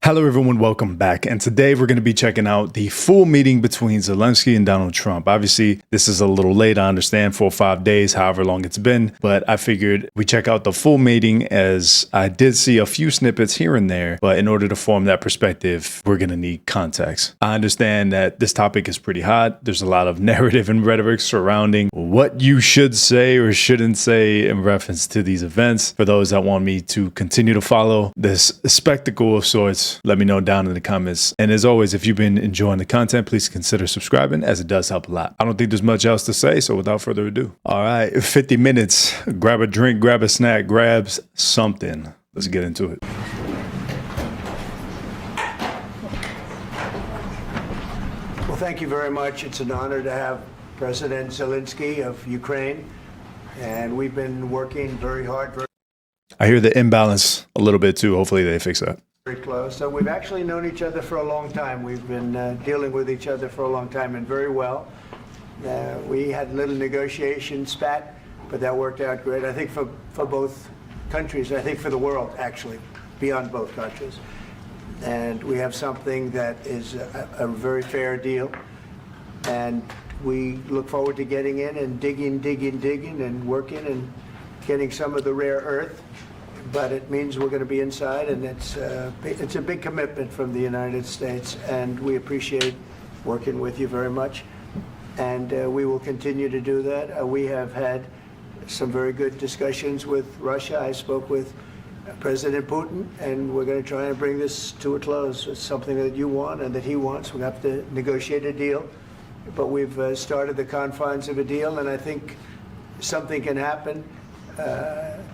Hello everyone, welcome back. And today we're going to be checking out the full meeting between Zelensky and Donald Trump. Obviously, this is a little late, I understand, 4 or 5 days, however long it's been. But I figured we check out the full meeting as I did see a few snippets here and there. But in order to form that perspective, we're going to need context. I understand that this topic is pretty hot. There's a lot of narrative and rhetoric surrounding what you should say or shouldn't say in reference to these events. For those that want me to continue to follow this spectacle of sorts, let me know down in the comments. And as always, if you've been enjoying the content, please consider subscribing, as it does help a lot. I don't think there's much else to say, so without further ado. All right, 50 minutes. Grab a drink, grab a snack, grab something. Let's get into it. Well, thank you very much. It's an honor to have President Zelensky of Ukraine. And we've been working very hard. I hear the imbalance a little bit too. Hopefully they fix that. Very close. So we've actually known each other for a long time. We've been dealing with each other for a long time and very well. We had a little negotiation spat, but that worked out great. I think for both countries, I think for the world, actually, beyond both countries. And we have something that is a very fair deal. And we look forward to getting in and digging and working and getting some of the rare earth. But it means we're going to be inside, and it's a big commitment from the United States, and we appreciate working with you very much. And we will continue to do that. We have had some very good discussions with Russia. I spoke with President Putin, and we're going to try and bring this to a close. It's something that you want and that he wants. We have to negotiate a deal, but we've started the confines of a deal, and I think something can happen.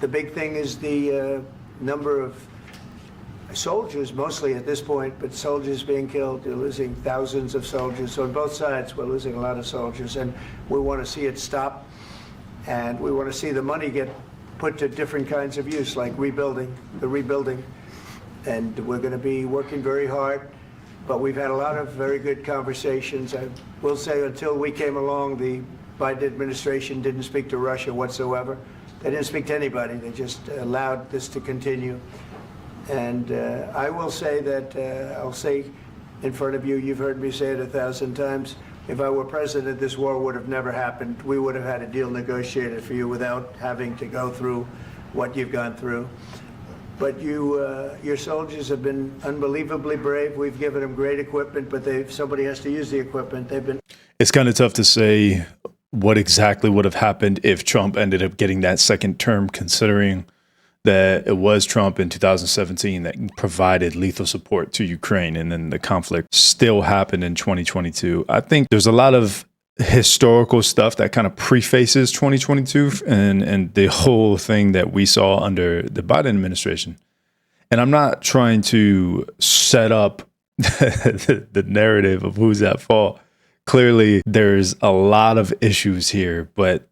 The big thing is the number of soldiers, mostly at this point, but soldiers being killed. They're losing thousands of soldiers. So on both sides, we're losing a lot of soldiers, and we want to see it stop. And we want to see the money get put to different kinds of use, like rebuilding. And we're going to be working very hard. But we've had a lot of very good conversations. I will say until we came along, the Biden administration didn't speak to Russia whatsoever. They didn't speak to anybody. They just allowed this to continue. And I will say that, I'll say in front of you, you've heard me say it 1,000 times, if I were president, this war would have never happened. We would have had a deal negotiated for you without having to go through what you've gone through. But your soldiers have been unbelievably brave. We've given them great equipment, but somebody has to use the equipment. It's kind of tough to say what exactly would have happened if Trump ended up getting that second term, considering that it was Trump in 2017 that provided lethal support to Ukraine, and then the conflict still happened in 2022. I think there's a lot of historical stuff that kind of prefaces 2022 and the whole thing that we saw under the Biden administration. And I'm not trying to set up the narrative of who's at fault. Clearly, there's a lot of issues here, but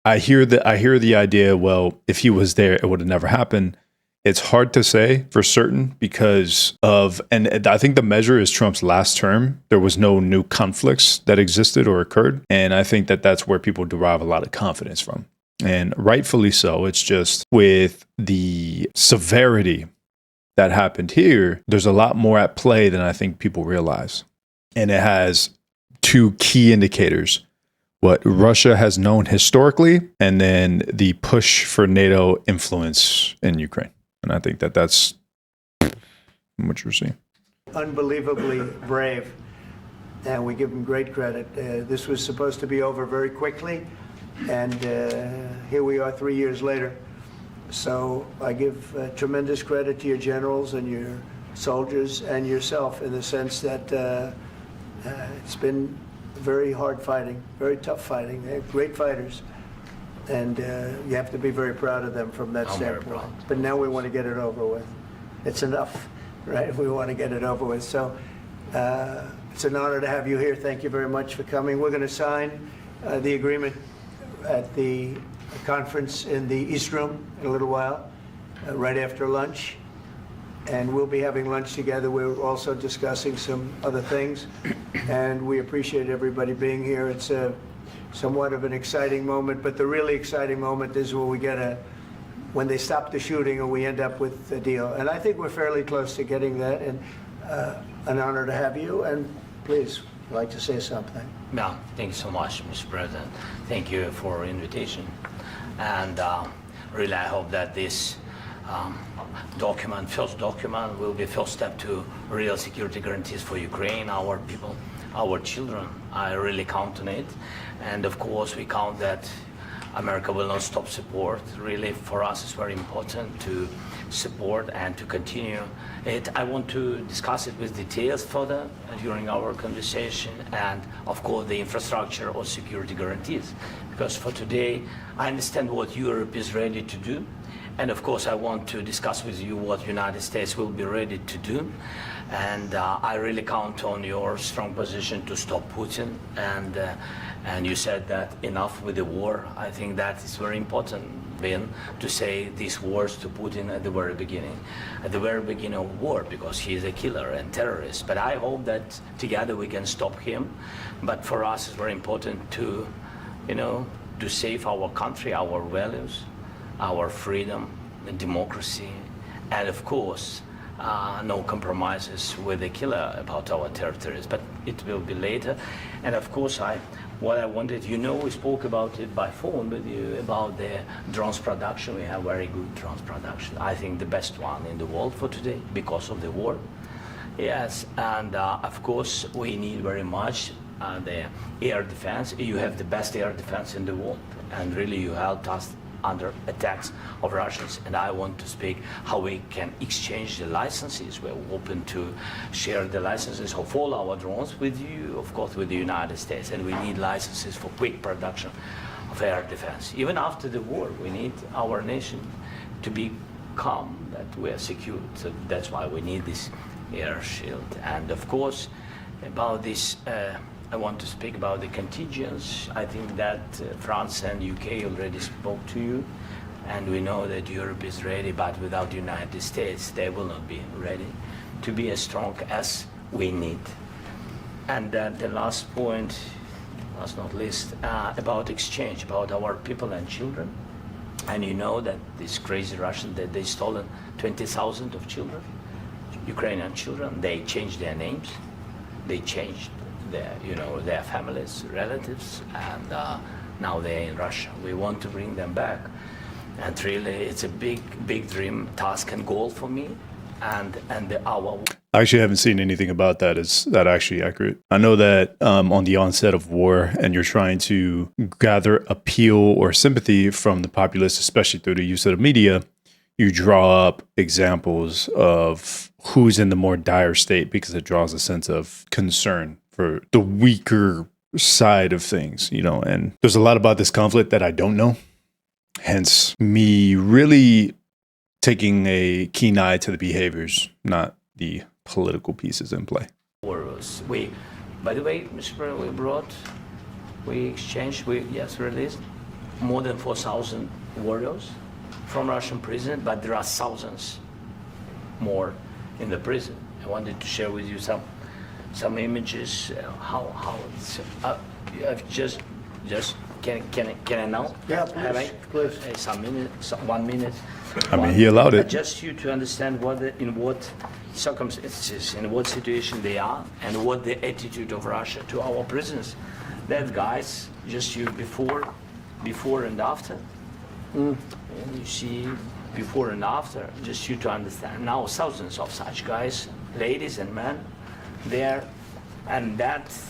I hear the idea, well, if he was there, it would have never happened. It's hard to say for certain because and I think the measure is Trump's last term. There was no new conflicts that existed or occurred. And I think that that's where people derive a lot of confidence from. And rightfully so. It's just with the severity that happened here, there's a lot more at play than I think people realize. And it has two key indicators: what Russia has known historically, and then the push for NATO influence in Ukraine. And I think that that's what you're seeing. Unbelievably brave, and we give them great credit. This was supposed to be over very quickly, and here we are 3 years later. So I give tremendous credit to your generals and your soldiers and yourself, in the sense that it's been very hard fighting, very tough fighting. They're great fighters, and you have to be very proud of them from that standpoint. But now we want to get it over with. It's enough, right? We want to get it over with. So it's an honor to have you here. Thank you very much for coming. We're going to sign the agreement at the conference in the East Room in a little while, right after lunch. And we'll be having lunch together. We're also discussing some other things, and we appreciate everybody being here. It's somewhat of an exciting moment, but the really exciting moment is when we get when they stop the shooting and we end up with a deal. And I think we're fairly close to getting that, and an honor to have you. And please, I'd like to say something. Yeah, thank you so much, Mr. President. Thank you for invitation. And really, I hope that this first document, will be first step to real security guarantees for Ukraine, our people, our children. I really count on it. And of course, we count that America will not stop support. Really, for us, it's very important to support and to continue it. I want to discuss it with details further during our conversation, and of course the infrastructure or security guarantees. Because for today, I understand what Europe is ready to do, and of course I want to discuss with you what United States will be ready to do. And I really count on your strong position to stop Putin. And you said that enough with the war. I think that is very important, Ben, to say these words to Putin at the very beginning of war, because he is a killer and terrorist. But I hope that together we can stop him. But for us, it's very important to, to save our country, our values, our freedom, and democracy, and of course, no compromises with the killer about our territories, but it will be later. And of course, what I wanted, we spoke about it by phone with you, about the drones production. We have very good drones production. I think the best one in the world for today because of the war. Yes, and of course, we need very much the air defense. You have the best air defense in the world, and really you helped us under attacks of Russians. And I want to speak how we can exchange the licenses. We're open to share the licenses of all our drones with you, of course, with the United States. And we need licenses for quick production of air defense. Even after the war, we need our nation to be calm, that we are secure. So that's why we need this air shield. And of course, about this, I want to speak about the contingents. I think that France and UK already spoke to you, and we know that Europe is ready, but without the United States, they will not be ready to be as strong as we need. And the last point, last not least, about exchange, about our people and children. And you know that this crazy Russian, that they stolen 20,000 of children, Ukrainian children. They changed their names, they changed their families, relatives, and now they're in Russia. We want to bring them back, and really, it's a big dream, task, and goal for me. And our. I actually haven't seen anything about that. Is that actually accurate? I know that on the onset of war, and you're trying to gather appeal or sympathy from the populace, especially through the use of the media, you draw up examples of who's in the more dire state because it draws a sense of concern for the weaker side of things, and there's a lot about this conflict that I don't know. Hence me really taking a keen eye to the behaviors, not the political pieces in play. By the way, Mr. President, we released more than 4,000 warriors from Russian prison, but there are thousands more in the prison. I wanted to share with you some images. How it's I've just can I now? Yeah, please. Some minutes, 1 minute. I mean, he allowed it. Just you to understand in what circumstances, in what situation they are, and what the attitude of Russia to our prisoners. That guys, just you before and after. And you see before and after, just you to understand. Now thousands of such guys, ladies and men, there, and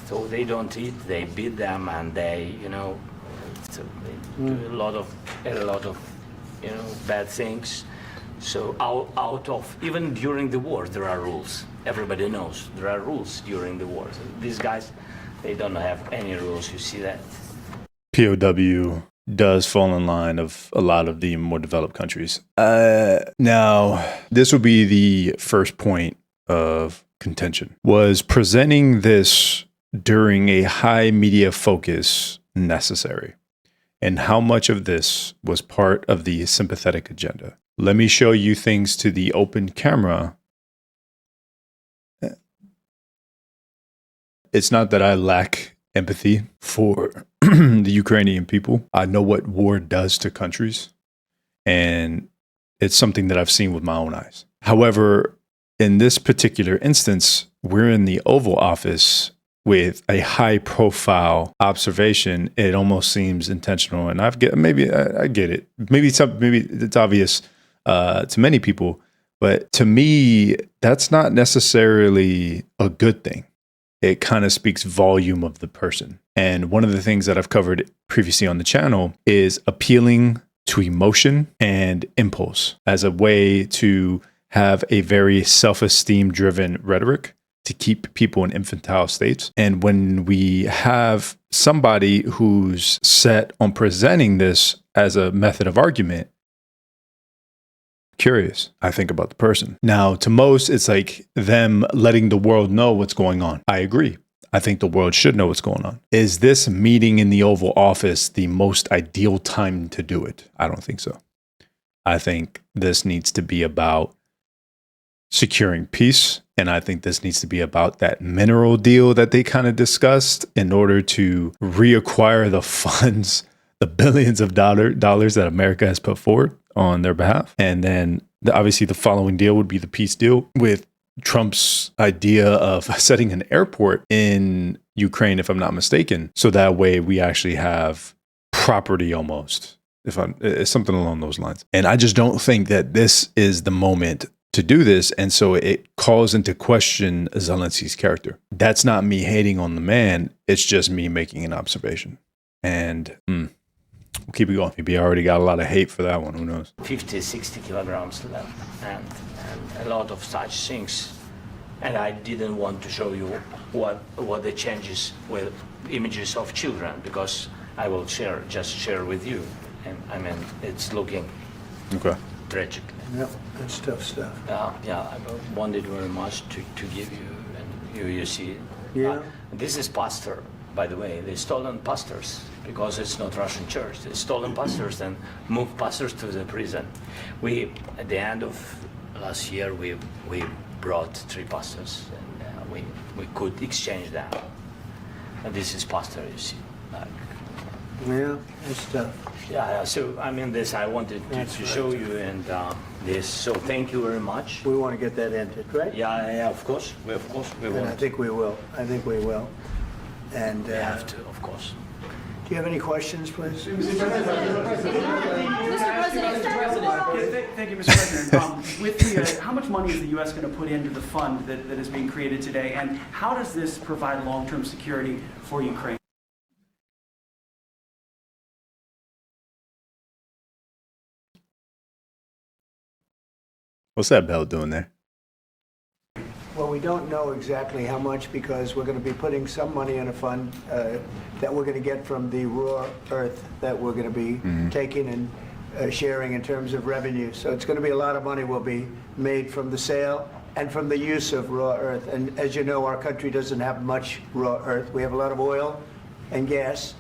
so they don't eat, they beat them, and they, so they do a lot of bad things. So out of, even during the war, there are rules. Everybody knows there are rules during the war. So these guys, they don't have any rules, you see that? POW does fall in line of a lot of the more developed countries. Now, this will be the first point of contention. Was presenting this during a high media focus necessary? And how much of this was part of the sympathetic agenda? Let me show you things to the open camera. It's not that I lack empathy for the Ukrainian people. I know what war does to countries. And It's something that I've seen with my own eyes. However, in this particular instance, we're in the Oval Office with a high profile observation. It almost seems intentional. And I get it. Maybe it's obvious to many people, but to me, that's not necessarily a good thing. It kind of speaks volume of the person. And one of the things that I've covered previously on the channel is appealing to emotion and impulse as a way to have a very self-esteem driven rhetoric to keep people in infantile states. And when we have somebody who's set on presenting this as a method of argument, curious, I think about the person. Now, to most, it's like them letting the world know what's going on. I agree. I think the world should know what's going on. Is this meeting in the Oval Office the most ideal time to do it? I don't think so. I think this needs to be about securing peace. And I think this needs to be about that mineral deal that they kind of discussed in order to reacquire the funds, the billions of dollars that America has put forward on their behalf. And then obviously the following deal would be the peace deal with Trump's idea of setting an airport in Ukraine, if I'm not mistaken. So that way we actually have property almost, it's something along those lines. And I just don't think that this is the moment to do this. And so it calls into question Zelensky's character. That's not me hating on the man. It's just me making an observation. And we'll keep it going. Maybe I already got a lot of hate for that one. Who knows? 50, 60 kilograms left and a lot of such things. And I didn't want to show you what the changes with images of children, because I will share with you. And I mean, it's looking tragic. Yep, that's tough stuff. Yeah, I wanted very much to give you, and you see it. Yeah. This is pastor, by the way. They stolen pastors because it's not Russian church. They stolen pastors and moved pastors to the prison. We, at the end of last year, we brought 3 pastors, and we could exchange them. And this is pastor, you see. Yeah, it's tough. Yeah, so I mean, this I wanted to show you, and this. So thank you very much. We want to get that ended, right? Yeah, of course. We And will. I think we will. And We have to, of course. do you have any questions, please? Thank you, Mr. President. With how much money is the U.S. going to put into the fund that is being created today, and how does this provide long-term security for Ukraine? What's that bell doing there? Well, we don't know exactly how much, because we're going to be putting some money in a fund that we're going to get from the raw earth that we're going to be taking and sharing in terms of revenue. So it's going to be a lot of money will be made from the sale and from the use of raw earth. And as you know, our country doesn't have much raw earth. We have a lot of oil and gas,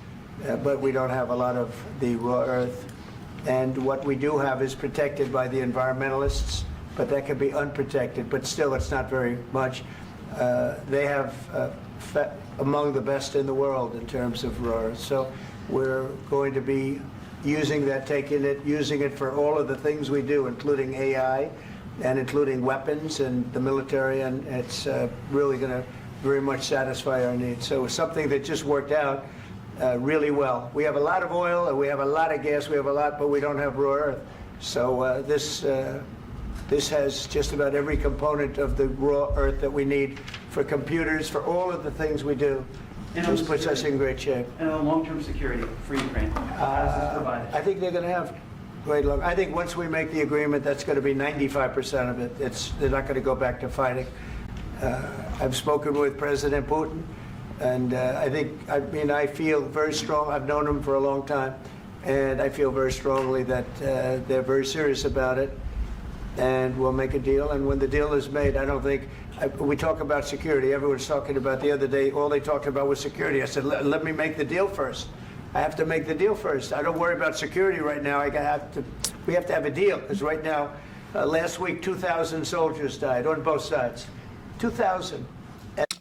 but we don't have a lot of the raw earth. And what we do have is protected by the environmentalists, but that can be unprotected, but still it's not very much. They have among the best in the world in terms of raw earth. So we're going to be using that, using it for all of the things we do, including AI and including weapons and the military, and it's really going to very much satisfy our needs. So it's something that just worked out really well. We have a lot of oil and we have a lot of gas, we have a lot, but we don't have raw earth. So this has just about every component of the raw earth that we need for computers, for all of the things we do. This puts us in great shape. And long-term security for Ukraine, how does this provide it? I think they're going to have great luck. I think once we make the agreement, that's going to be 95% of it. They're not going to go back to fighting. I've spoken with President Putin, and I feel very strong. I've known him for a long time, and I feel very strongly that they're very serious about it. And we'll make a deal. And when the deal is made, I don't think, we talk about security. Everyone's talking about the other day, all they talked about was security. I said, let me make the deal first. I have to make the deal first. I don't worry about security right now. We have to have a deal, because right now, last week, 2,000 soldiers died on both sides. 2,000.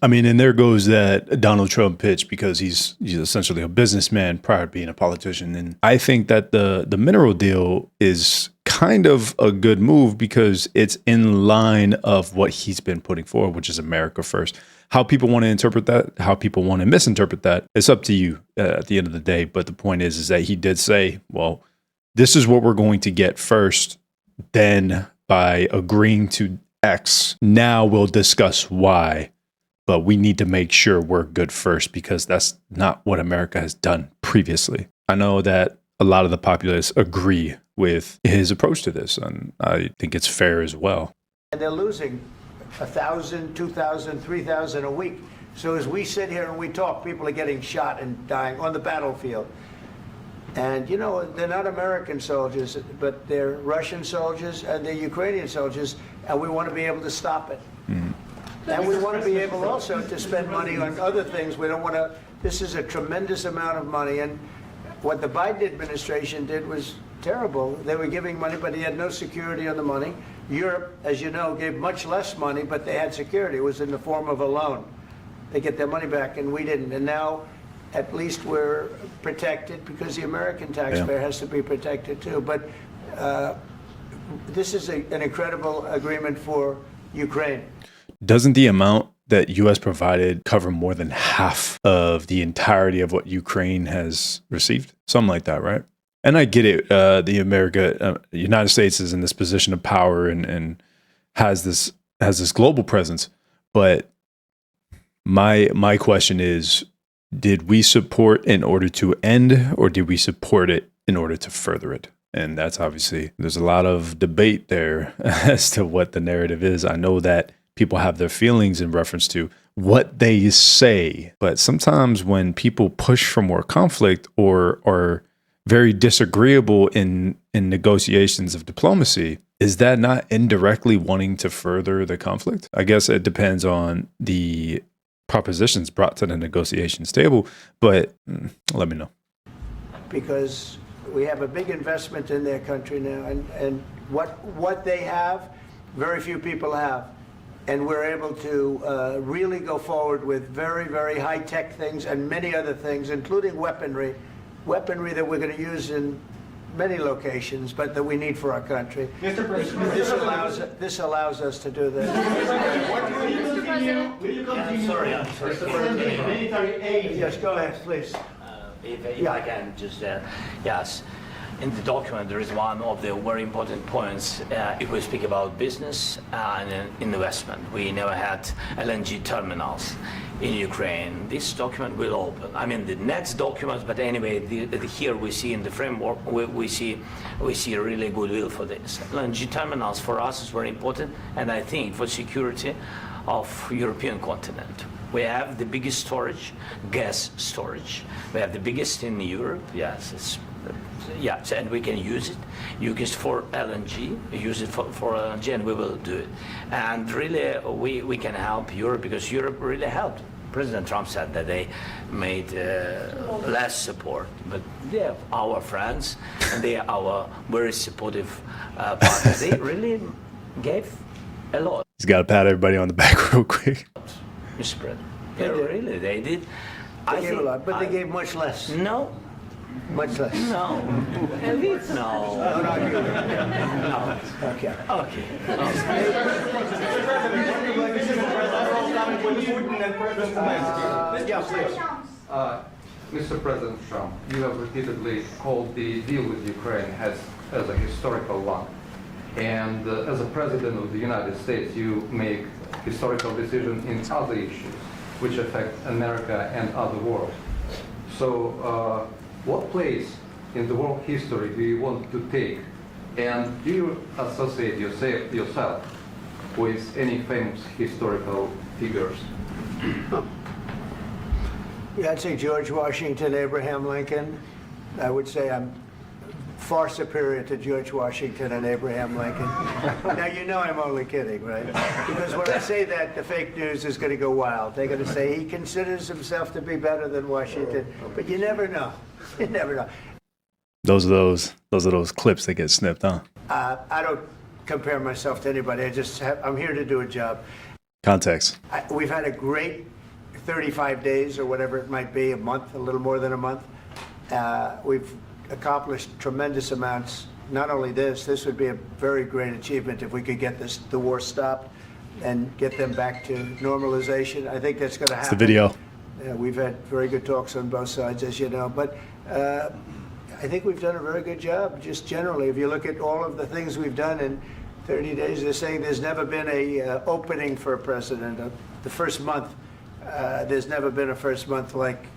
I mean, and there goes that Donald Trump pitch, because he's essentially a businessman prior to being a politician. And I think that the mineral deal is kind of a good move because it's in line of what he's been putting forward, which is America first. How people want to interpret that, how people want to misinterpret that, it's up to you at the end of the day. But the point is that he did say, well, this is what we're going to get first. Then by agreeing to X, now we'll discuss Y. But we need to make sure we're good first because that's not what America has done previously. I know that a lot of the populace agree with his approach to this, and I think it's fair as well. And they're losing 1,000, 2,000, 3,000 a week. So as we sit here and we talk, people are getting shot and dying on the battlefield. And, you know, they're not American soldiers, but they're Russian soldiers and they're Ukrainian soldiers, and we want to be able to stop it. Mm-hmm. And we want to be able also to spend money on other things. We don't want to, this is a tremendous amount of money. And what the Biden administration did was terrible. They were giving money, but he had no security on the money. Europe, as you know, gave much less money, but they had security. It was in the form of a loan. They get their money back, and we didn't. And now, at least we're protected because the American taxpayer has to be protected too. But this is an incredible agreement for Ukraine. Doesn't the amount that U.S. provided cover more than half of the entirety of what Ukraine has received? Something like that, right? And I get it. The United States is in this position of power and has this global presence. But my question is, did we support in order to end, or did we support it in order to further it? And that's obviously, there's a lot of debate there as to what the narrative is. I know that people have their feelings in reference to what they say, but sometimes when people push for more conflict or are very disagreeable in negotiations of diplomacy, is that not indirectly wanting to further the conflict? I guess it depends on the propositions brought to the negotiations table, but let me know. Because we have a big investment in their country now, and what they have, very few people have. And we're able to really go forward with very, very high-tech things and many other things, including weaponry that we're going to use in many locations, but that we need for our country. Mr. President, this allows us to do this. I'm sorry. Mr. President, military aid. Yes, go ahead, please. If I can just, yes. In the document, there is one of the very important points. If we speak about business and investment, we never had LNG terminals in Ukraine. This document will open. I mean, the next documents, but anyway, here we see in the framework, we see really goodwill for this. LNG terminals for us is very important, and I think for security of European continent. We have the biggest storage, gas storage. We have the biggest in Europe. Yes, and we can use it. Use it for LNG. Use it for LNG, and we will do it. And really, we can help Europe because Europe really helped. President Trump said that they made less support, but they are our friends and they are our very supportive partners. They really gave a lot. He's got to pat everybody on the back real quick. Mr. President. Really, they did. They gave a lot, but they gave much less. No. Much less. No. No. No. Okay. Mr. President Trump, you have repeatedly called the deal with Ukraine as a historical one. And as a President of the United States, you make historical decisions in other issues which affect America and other world. So what place in the world history do you want to take? And do you associate yourself with any famous historical figures? Yeah, I'd say George Washington, Abraham Lincoln. I would say I'm far superior to George Washington and Abraham Lincoln. Now, you know I'm only kidding, right? Because when I say that, the fake news is going to go wild. They're going to say he considers himself to be better than Washington. But you never know. You never know. Those are those clips that get snipped, huh? I don't compare myself to anybody. I'm here to do a job. Context. We've had a great 35 days or whatever it might be, a month, a little more than a month. We've accomplished tremendous amounts not only this would be a very great achievement if we could get the war stopped and get them back to normalization. I think that's going to happen. The video. We've had very good talks on both sides, as you know, but I think we've done a very good job, just generally. If you look at all of the things we've done in 30 days, they're saying there's never been a opening for a president. The first month, there's never been a first month like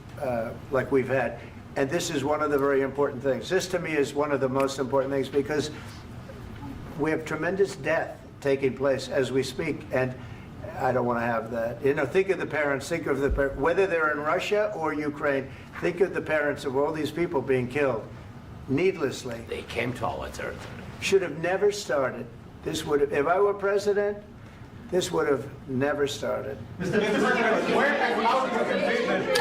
we've had. And this is one of the very important things. This, to me, is one of the most important things because we have tremendous death taking place as we speak, and I don't want to have that. You know, think of the parents, whether they're in Russia or Ukraine, think of the parents of all these people being killed needlessly. They came to our territory. Should have never started. This would have, if I were president, this would have never started. Mr. President, where and how do you commitment?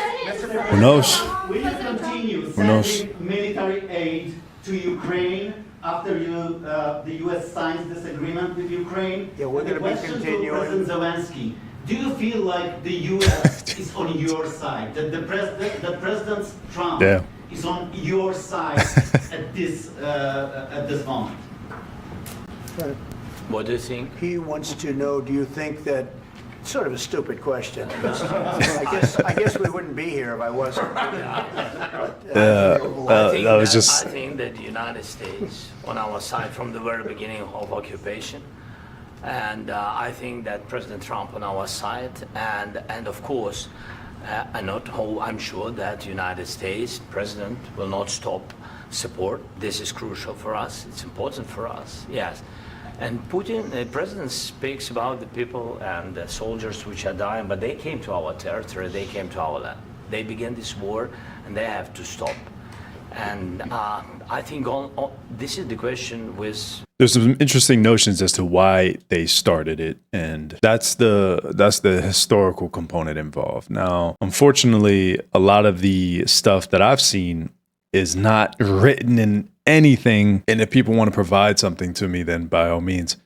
Who knows? Will you continue Who knows? sending military aid to Ukraine after the U.S. signs this agreement with Ukraine? Yeah, we're And the gonna be question continuing. to President Zelensky: do you feel like the U.S. is on your side? That the President Trump Yeah. is on your side at this moment? What do you think? He wants to know, do you think that, sort of a stupid question. I guess we wouldn't be here if I wasn't. I think that the United States on our side from the very beginning of occupation, and I think that President Trump on our side, and of course, I'm sure that the United States President will not stop support. This is crucial for us. It's important for us. Yes. And Putin, the president speaks about the people and the soldiers which are dying, but they came to our territory, they came to our land. They began this war, and they have to stop. And I think this is the question with... There's some interesting notions as to why they started it, and that's the historical component involved. Now, unfortunately, a lot of the stuff that I've seen is not written in anything, and if people want to provide something to me, then by all means.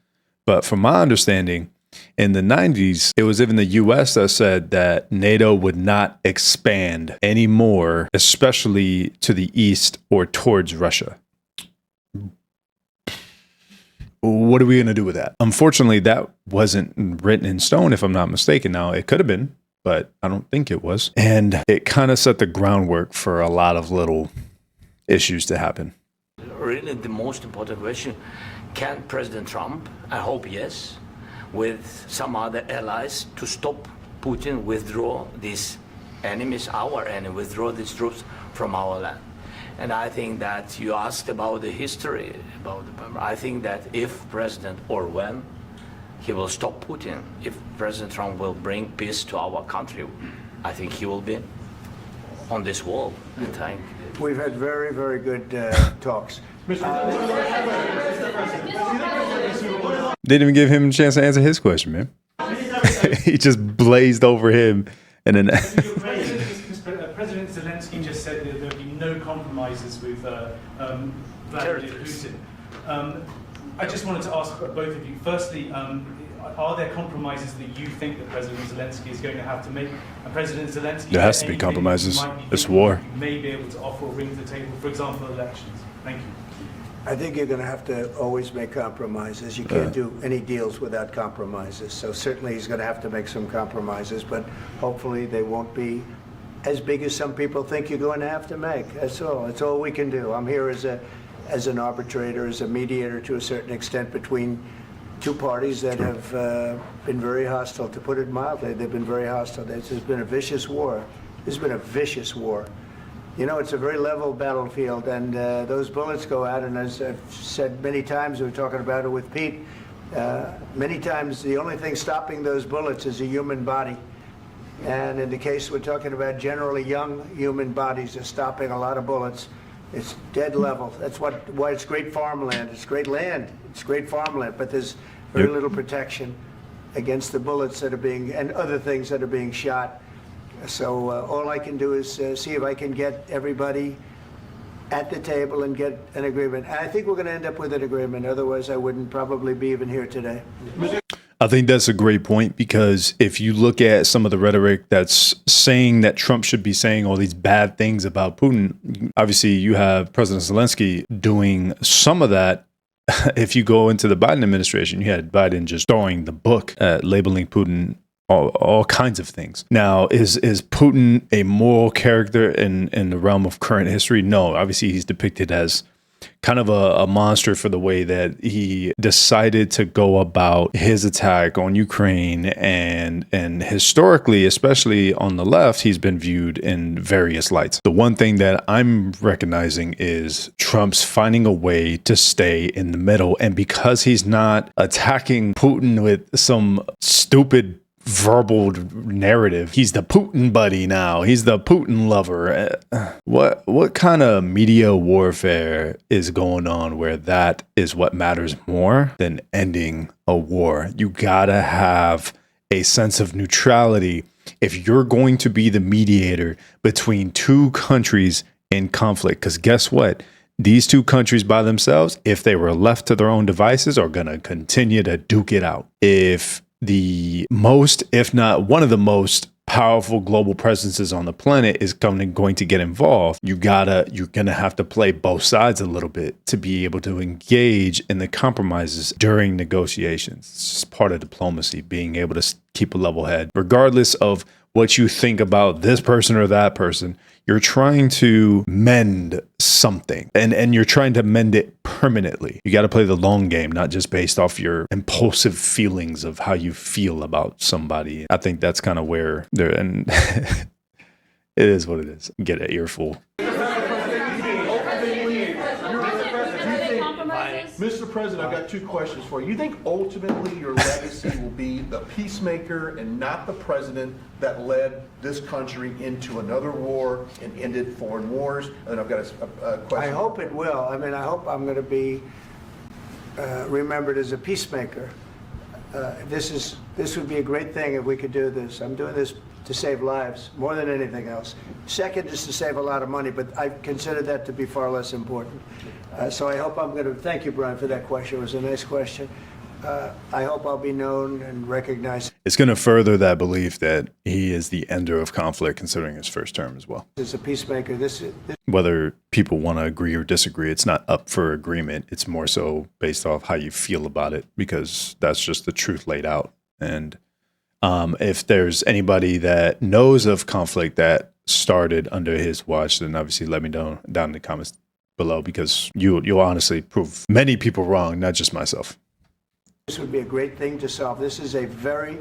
But from my understanding, in the 90s, it was even the US that said that NATO would not expand anymore, especially to the east or towards Russia. What are we going to do with that? Unfortunately, that wasn't written in stone, if I'm not mistaken. Now, it could have been, but I don't think it was. And it kind of set the groundwork for a lot of little issues to happen. Really, the most important question, can President Trump, I hope yes, with some other allies to stop Putin, withdraw these enemies, our enemy, withdraw these troops from our land? And I think that you asked about the history, I think that if President or when he will stop Putin, if President Trump will bring peace to our country, I think he will be on this wall. I think. We've had very, very good talks. Didn't even give him a chance to answer his question, man. He just blazed over him, and then President Zelensky just said that there would be no compromises with Vladimir Putin. I just wanted to ask both of you. Firstly, are there compromises that you think that President Zelensky is going to have to make? And President Zelensky, there has to be compromises. It's war. You may be able to offer or bring to the table, for example, elections. Thank you. I think you're going to have to always make compromises. You can't do any deals without compromises. So certainly he's going to have to make some compromises, but hopefully they won't be as big as some people think you're going to have to make. That's all. That's all we can do. I'm here as an arbitrator, as a mediator to a certain extent between two parties that have been very hostile, to put it mildly. They've been very hostile. This has been a vicious war. This has been a vicious war. You know, it's a very level battlefield, and those bullets go out, and as I've said many times, we were talking about it with Pete, many times the only thing stopping those bullets is a human body. And in the case we're talking about, generally young human bodies are stopping a lot of bullets. It's dead level. That's why it's great farmland. It's great land. It's great farmland, but there's very little protection against the bullets that are being, and other things that are being shot. So all I can do is see if I can get everybody at the table and get an agreement. And I think we're going to end up with an agreement. Otherwise, I wouldn't probably be even here today. I think that's a great point, because if you look at some of the rhetoric that's saying that Trump should be saying all these bad things about Putin, obviously you have President Zelensky doing some of that. If you go into the Biden administration, you had Biden just throwing the book at labeling Putin all kinds of things. Now, is Putin a moral character in the realm of current history? No. Obviously, he's depicted as kind of a monster for the way that he decided to go about his attack on Ukraine, and historically, especially on the left, he's been viewed in various lights. The one thing that I'm recognizing is Trump's finding a way to stay in the middle, and because he's not attacking Putin with some stupid verbal narrative, he's the Putin buddy now, he's the Putin lover. What kind of media warfare is going on where that is what matters more than ending a war? You gotta have a sense of neutrality if you're going to be the mediator between two countries in conflict, because guess what? These two countries by themselves, if they were left to their own devices, are going to continue to duke it out. If the most, if not one of the most powerful global presences on the planet is going to get involved, you're gonna have to play both sides a little bit to be able to engage in the compromises during negotiations. It's just part of diplomacy, being able to keep a level head, regardless of what you think about this person or that person. You're trying to mend something, and you're trying to mend it permanently. You got to play the long game, not just based off your impulsive feelings of how you feel about somebody. I think that's kind of where they're, and it is what it is. Get an earful. Mr. President, I've got two questions for you. You think ultimately your legacy will be the peacemaker and not the president that led this country into another war and ended foreign wars? And I've got a question. I hope it will. I mean, I hope I'm going to be remembered as a peacemaker. This would be a great thing if we could do this. I'm doing this to save lives more than anything else. Second is to save a lot of money, but I consider that to be far less important. So I hope I'm going to, thank you, Brian, for that question. It was a nice question. I hope I'll be known and recognized. It's going to further that belief that he is the ender of conflict, considering his first term as well. As a peacemaker, Whether people want to agree or disagree, it's not up for agreement. It's more so based off how you feel about it, because that's just the truth laid out. And if there's anybody that knows of conflict that started under his watch, then obviously let me know down in the comments below, because you'll honestly prove many people wrong, not just myself. This would be a great thing to solve. This is a very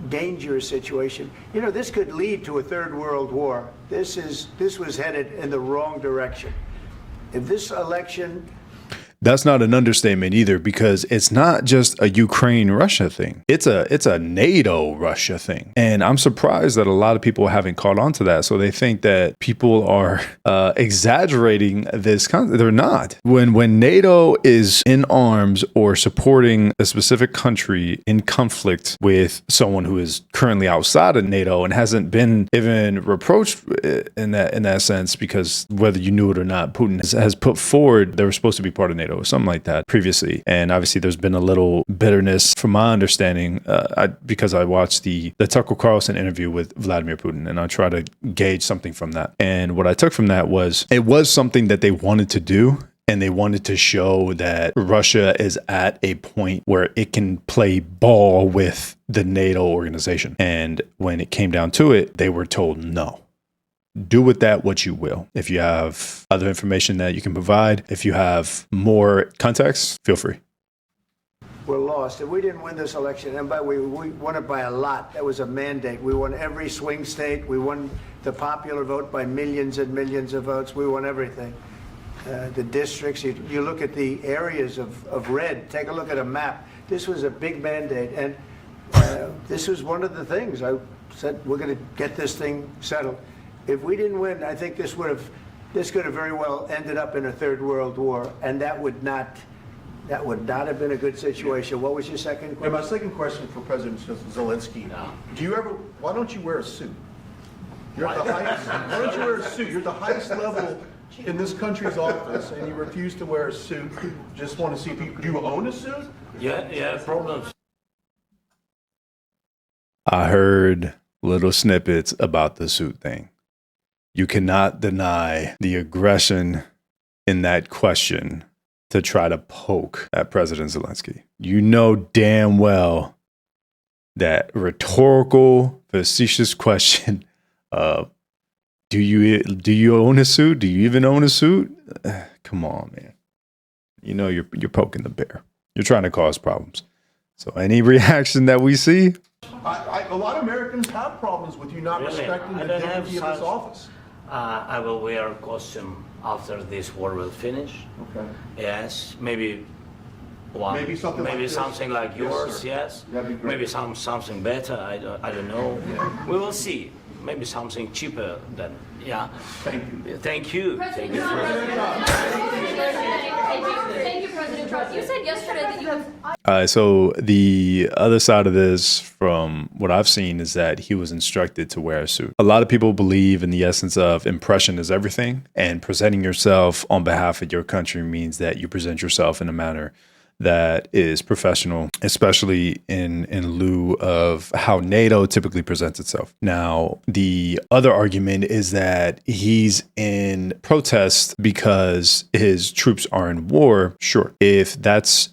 dangerous situation. You know, this could lead to a third world war. This was headed in the wrong direction. If this election... That's not an understatement either, because it's not just a Ukraine-Russia thing. It's a NATO-Russia thing. And I'm surprised that a lot of people haven't caught on to that. So they think that people are exaggerating this concept. They're not. When NATO is in arms or supporting a specific country in conflict with someone who is currently outside of NATO and hasn't been even reproached in that sense, because whether you knew it or not, Putin has put forward they were supposed to be part of NATO or something like that previously. And obviously there's been a little bitterness from my understanding because I watched the Tucker Carlson interview with Vladimir Putin, and I try to gauge something from that. And what I took from that was it was something that they wanted to do, and they wanted to show that Russia is at a point where it can play ball with the NATO organization. And when it came down to it, they were told no. Do with that what you will. If you have other information that you can provide, if you have more context, feel free. We're lost. If we didn't win this election, and we won it by a lot. That was a mandate. We won every swing state. We won the popular vote by millions and millions of votes. We won everything. The districts, you look at the areas of red, take a look at a map. This was a big mandate, and this was one of the things I said, we're going to get this thing settled. If we didn't win, I think this could have very well ended up in a third world war, and that would not have been a good situation. What was your second question? And my second question for President Zelensky: why don't you wear a suit? You're at the highest. Why don't you wear a suit? You're at the highest level in this country's office, and you refuse to wear a suit. Just want to see people. Do you own a suit? Yeah, problems. I heard little snippets about the suit thing. You cannot deny the aggression in that question to try to poke at President Zelensky. You know damn well that rhetorical, facetious question of do you own a suit? Do you even own a suit? Come on, man. You know you're poking the bear. You're trying to cause problems. So any reaction that we see, A lot of Americans have problems with you not Really? respecting I the don't have dignity of this such- office. I will wear a costume after this war will finish. Okay. Yes, maybe one. Maybe something like this? something like Yes, yours. sir. Yes. That'd be great. Maybe something better. I don't know. We will see. Maybe something cheaper than yeah. Thank you. Thank you. Thank President you. Trump, Thank you, President Trump. You said yesterday that you have so the other side of this, from what I've seen, is that he was instructed to wear a suit. A lot of people believe in the essence of impression is everything, and presenting yourself on behalf of your country means that you present yourself in a manner that is professional, especially in lieu of how NATO typically presents itself. Now, the other argument is that he's in protest because his troops are in war. Sure, if that's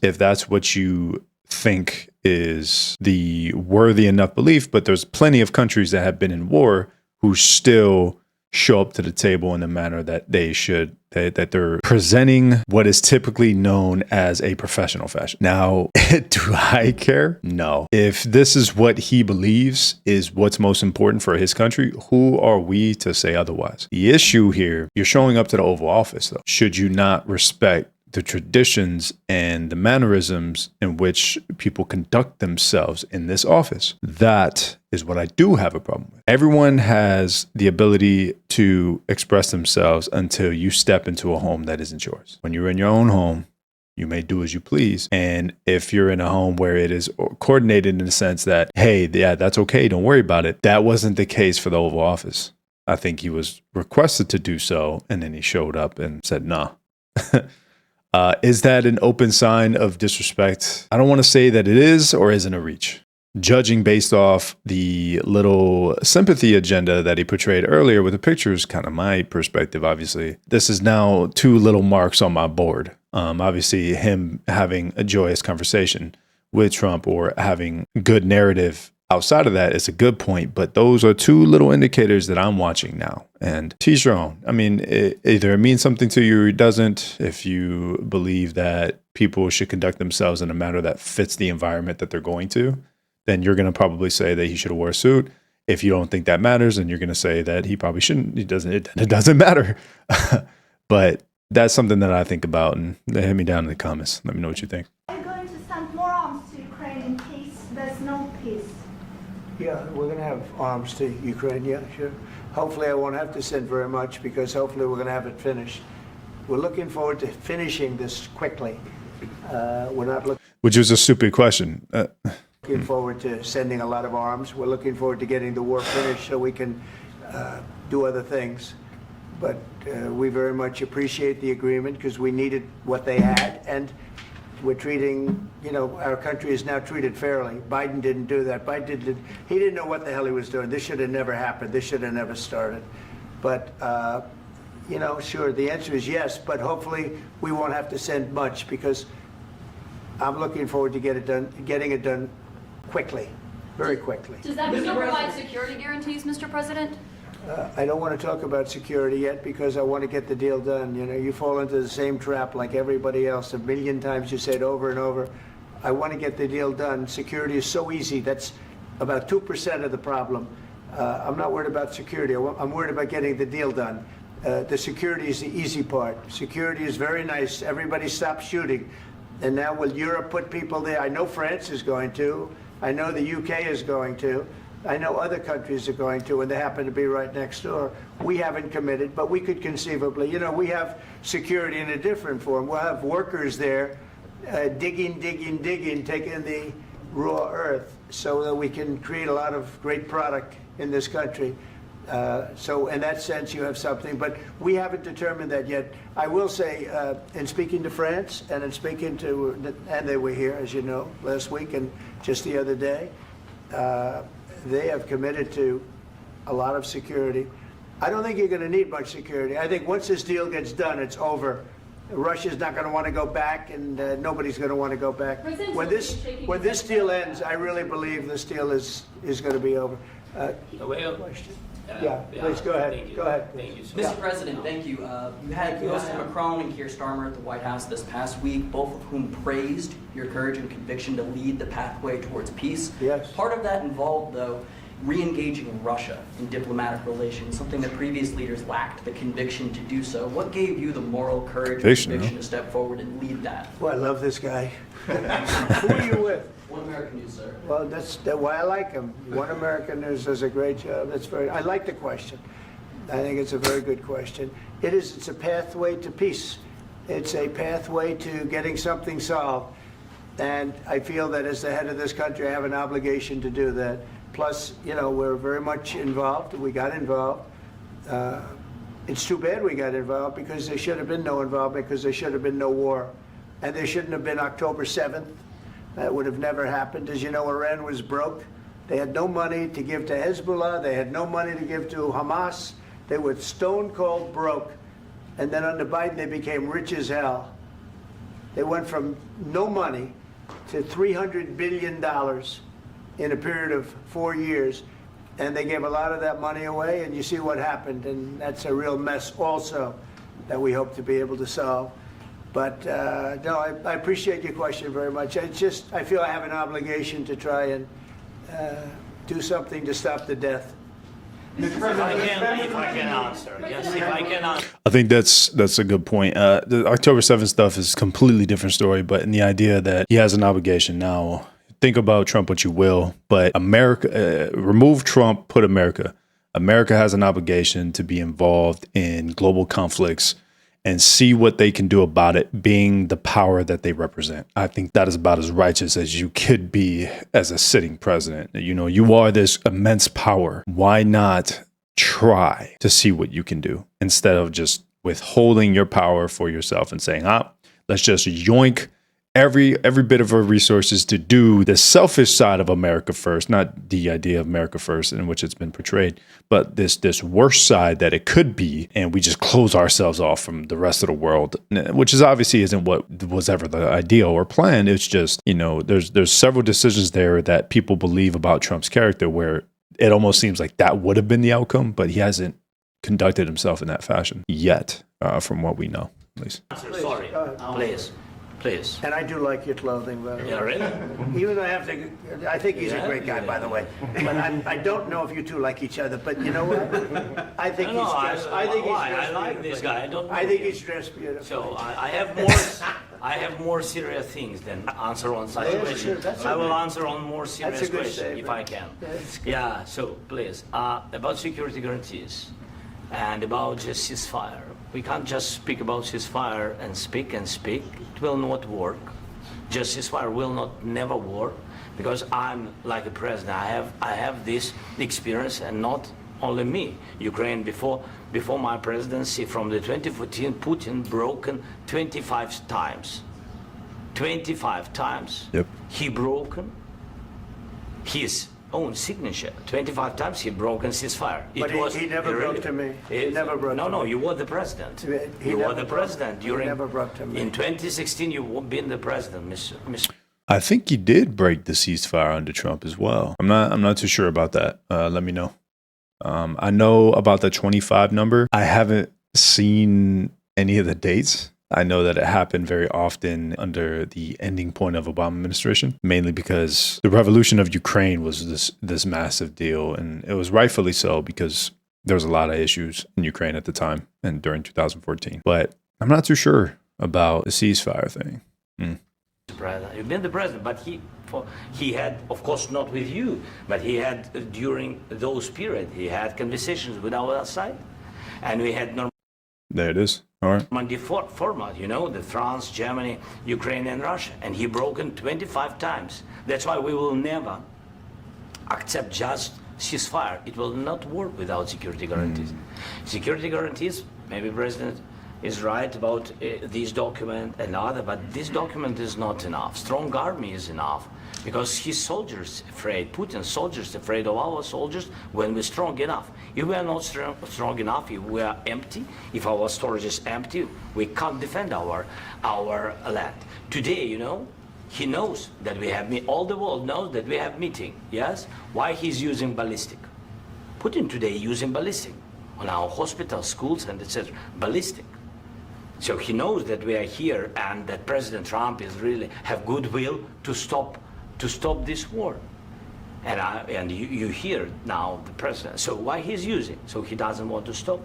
what you think is the worthy enough belief, but there's plenty of countries that have been in war who still show up to the table in the manner that they should, that they're presenting what is typically known as a professional fashion. Now, do I care? No. If this is what he believes is what's most important for his country, who are we to say otherwise? The issue here, you're showing up to the Oval Office, though. Should you not respect the traditions and the mannerisms in which people conduct themselves in this office? That is what I do have a problem with. Everyone has the ability to express themselves until you step into a home that isn't yours. When you're in your own home, you may do as you please. And if you're in a home where it is coordinated in the sense that, hey, yeah, that's okay, don't worry about it. That wasn't the case for the Oval Office. I think he was requested to do so, and then he showed up and said, nah. Is that an open sign of disrespect? I don't want to say that it is or isn't a reach. Judging based off the little sympathy agenda that he portrayed earlier with the pictures, kind of my perspective, obviously. This is now two little marks on my board. Obviously, him having a joyous conversation with Trump or having good narrative outside of that is a good point, but those are two little indicators that I'm watching now. And teach your own. I mean, either it means something to you or it doesn't. If you believe that people should conduct themselves in a manner that fits the environment that they're going to, then you're going to probably say that he should have wore a suit. If you don't think that matters, then you're going to say that he probably shouldn't. It doesn't matter. But that's something that I think about, and hit me down in the comments. Let me know what you think. Are you going to send more arms to Ukraine in case there's no peace? Yeah, we're going to have arms to Ukraine, yeah, sure. Hopefully I won't have to send very much because hopefully we're going to have it finished. We're looking forward to finishing this quickly. We're not Which was a stupid question. looking forward to sending a lot of arms. We're looking forward to getting the war finished so we can do other things. But we very much appreciate the agreement because we needed what they had, and we're treating, our country is now treated fairly. Biden didn't do that. He didn't know what the hell he was doing. This should have never happened. This should have never started. But, sure, the answer is yes, but hopefully we won't have to send much because I'm looking forward to getting it done quickly, very quickly. Does that mean you'll provide security guarantees, Mr. President? I don't want to talk about security yet because I want to get the deal done. You fall into the same trap like everybody else. A million times you say it over and over. I want to get the deal done. Security is so easy. That's about 2% of the problem. I'm not worried about security. I'm worried about getting the deal done. The security is the easy part. Security is very nice. Everybody stops shooting. And now will Europe put people there? I know France is going to. I know the UK is going to. I know other countries are going to, and they happen to be right next door. We haven't committed, but we could conceivably. We have security in a different form. We'll have workers there digging, taking the raw earth so that we can create a lot of great product in this country. So in that sense, you have something, but we haven't determined that yet. I will say, in speaking to France and in speaking to, and they were here, as you know, last week and just the other day, they have committed to a lot of security. I don't think you're going to need much security. I think once this deal gets done, it's over. Russia's not going to want to go back, and nobody's going to want to go back. President When Zelensky this is shaking when his this head deal no. ends, I really believe this deal is going to be over. Question? Yeah, please go ahead. Go ahead. Thank you so Mr. President, thank you. You had Mr. Macron and Keir Starmer at the White House this past week, both of whom praised your courage and conviction to lead the pathway towards peace. Yes. Part of that involved, though, re-engaging Russia in diplomatic relations, something that previous leaders lacked the conviction to do so. What gave you the moral courage and conviction to step forward and lead that? Well, I love this guy. Who are you with? One American News, sir. Well, that's why I like him. One American News does a great job. I like the question. I think it's a very good question. It's a pathway to peace. It's a pathway to getting something solved. And I feel that as the head of this country, I have an obligation to do that. Plus, we're very much involved. We got involved. It's too bad we got involved because there should have been no involvement, because there should have been no war. And there shouldn't have been October 7th. That would have never happened. As you know, Iran was broke. They had no money to give to Hezbollah. They had no money to give to Hamas. They were stone cold broke. And then under Biden, they became rich as hell. They went from no money to $300 billion in a period of 4 years. And they gave a lot of that money away, and you see what happened. And that's a real mess also that we hope to be able to solve. But no, I appreciate your question very much. I feel I have an obligation to try and do something to stop the death. If I can answer. Yes, if I can answer. I think that's a good point. The October 7th stuff is a completely different story, but in the idea that he has an obligation now, think about Trump what you will, but America, remove Trump, put America. America has an obligation to be involved in global conflicts and see what they can do about it, being the power that they represent. I think that is about as righteous as you could be as a sitting president. You are this immense power. Why not try to see what you can do instead of just withholding your power for yourself and saying, let's just yoink every bit of our resources to do the selfish side of America first, not the idea of America first in which it's been portrayed, but this worst side that it could be, and we just close ourselves off from the rest of the world, which is obviously isn't what was ever the ideal or plan. It's just, there's several decisions there that people believe about Trump's character where it almost seems like that would have been the outcome, but he hasn't conducted himself in that fashion yet, from what we know, at least. Sorry, please. And I do like your clothing, by the way. Yeah, really? Even though I think he's a great guy, by the way. But I don't know if you two like each other. But you know what? I think he's dressed. I think he's dressed. I like this guy. I think he's dressed beautifully. So I have more serious things than answer on such Yeah, questions. sure, that's I will okay. answer on more serious That's a good questions if I can. Yeah. So please, about security guarantees and about just ceasefire. We can't just speak about ceasefire and speak. It will not work. Just ceasefire will never work because I'm like a president. I have this experience, and not only me. Ukraine before my presidency, from the 2014, Putin broken 25 times. 25 times. Yep. He broken his own signature. 25 times he broken ceasefire. But he never broke to me. He never broke to me. No, you were the president. He You were never the broke- president he during. never broke to me. In 2016, you've been the president, Mr. I think he did break the ceasefire under Trump as well. I'm not too sure about that. Let me know. I know about the 25 number. I haven't seen any of the dates. I know that it happened very often under the ending point of Obama administration, mainly because the revolution of Ukraine was this massive deal, and it was rightfully so because there was a lot of issues in Ukraine at the time and during 2014. But I'm not too sure about the ceasefire thing. President. You've been the president, but he had, of course, not with you, but he had during those periods, he had conversations with our side, and we had There it is. All right. Normandy format, the France, Germany, Ukraine, and Russia, and he broken 25 times. That's why we will never accept just ceasefire. It will not work without security guarantees. Security guarantees, maybe President is right about this document and other, but this document is not enough. Strong army is enough because his soldiers afraid, Putin's soldiers afraid of our soldiers when we're strong enough. If we are not strong enough, if we are empty, if our storage is empty, we can't defend our land. Today, you know, he knows that we have, all the world knows that we have meeting, yes? Why he's using ballistic? Putin today using ballistic on our hospitals, schools, and etc. Ballistic. So he knows that we are here and that President Trump is really have goodwill to stop this war. And you hear now the president. So why he's using? So he doesn't want to stop.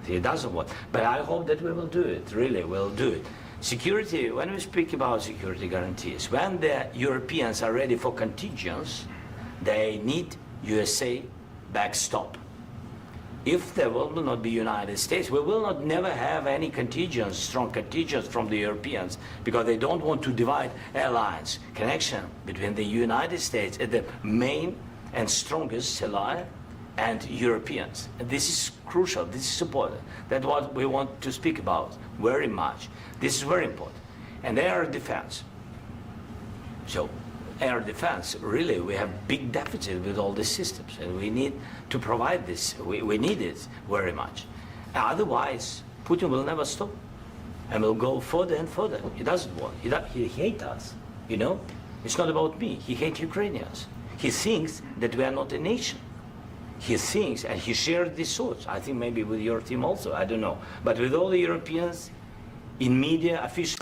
He doesn't want. But I hope that we will do it. Really, we'll do it. Security. When we speak about security guarantees, when the Europeans are ready for contingents, they need USA backstop. If there will not be United States, we will not never have any contingents, strong contingents from the Europeans, because they don't want to divide alliance, connection between the United States, the main and strongest ally, and Europeans. And this is crucial, this is important. That's what we want to speak about very much. This is very important. And air defense. So, air defense, really, we have big deficit with all these systems, and we need to provide this. We need it very much. Otherwise, Putin will never stop, and will go further and further. He doesn't want. He hates us. You know, it's not about me. He hates Ukrainians. He thinks that we are not a nation. He thinks, and he shared these thoughts. I think maybe with your team also. I don't know, but with all the Europeans, in media, officials.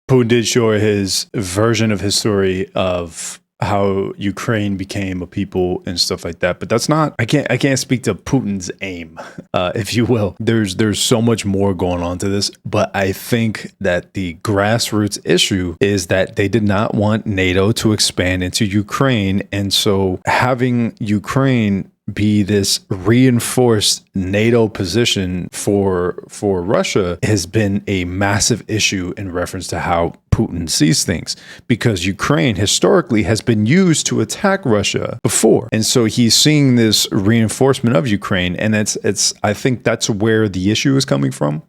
Putin did show his version of his story of how Ukraine became a people and stuff like that. But that's not, I can't speak to Putin's aim, if you will. There's so much more going on to this, but I think that the grassroots issue is that they did not want NATO to expand into Ukraine. And so having Ukraine be this reinforced NATO position for Russia has been a massive issue in reference to how Putin sees things, because Ukraine historically has been used to attack Russia before. And so he's seeing this reinforcement of Ukraine, and it's I think that's where the issue is coming from.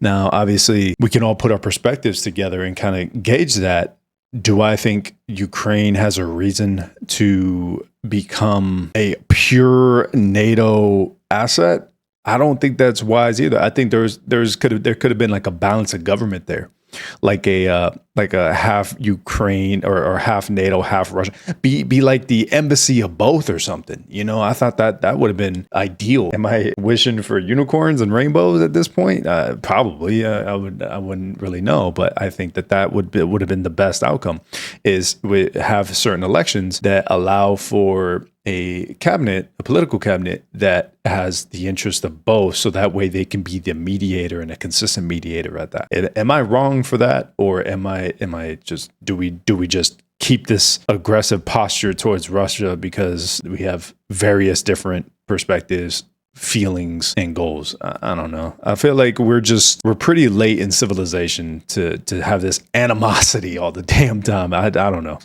Now, obviously, we can all put our perspectives together and kind of gauge that. Do I think Ukraine has a reason to become a pure NATO asset? I don't think that's wise either. I think there could have been like a balance of government there, like a half Ukraine or half NATO, half Russia. Be like the embassy of both or something. You know, I thought that would have been ideal. Am I wishing for unicorns and rainbows at this point? Probably. I wouldn't really know, but I think that would have been the best outcome. Is we have certain elections that allow for a political cabinet that has the interest of both, so that way they can be the mediator and a consistent mediator at that. Am I wrong for that, or am I just do we just keep this aggressive posture towards Russia because we have various different perspectives, feelings, and goals? I don't know. I feel like we're pretty late in civilization to have this animosity all the damn time. I don't know.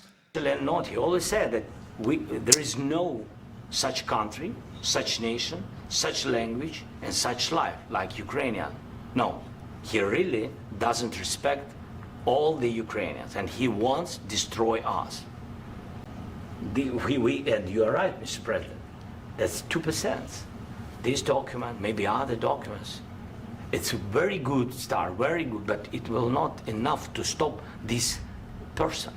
He always said that there is no such country, such nation, such language, and such life like Ukrainian. No, he really doesn't respect all the Ukrainians, and he wants to destroy us. And you are right, Mr. President. That's 2%. This document, maybe other documents, it's a very good start, very good, but it will not enough to stop this person.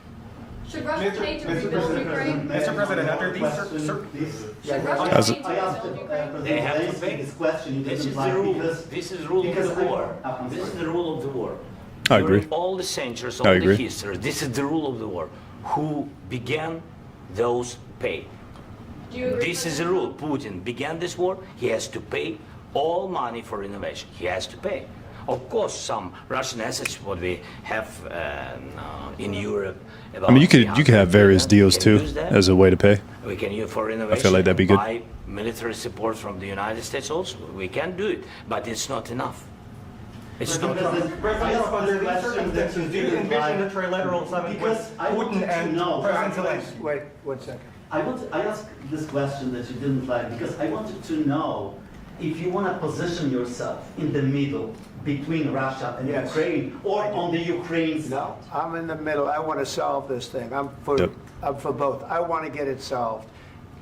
Should Russia pay to rebuild Ukraine? Mr. President, after these Should Russia pay to rebuild Ukraine? They have to pay. This is the rule. This is the rule of the war. This is the rule of the war. I agree. During all the centuries, all the history, this is the rule of the war. Who began, those pay. This is the rule. Putin began this war. He has to pay all money for innovation. He has to pay. Of course, some Russian assets, what we have in Europe. I mean, you could have various deals too as a way to pay. We can use for innovation. I feel like that'd be good. Buy military support from the United States also. We can do it, but it's not enough. It's not enough. Under these circumstances, do you envision a trilateral summit with Putin and President Zelensky? Wait 1 second. I asked this question that you didn't like because I wanted to know if you want to position yourself in the middle between Russia and Yes. Ukraine, or on the Ukraine side? No, I'm in the middle. I want to solve this thing. I'm for both. I want to get it solved.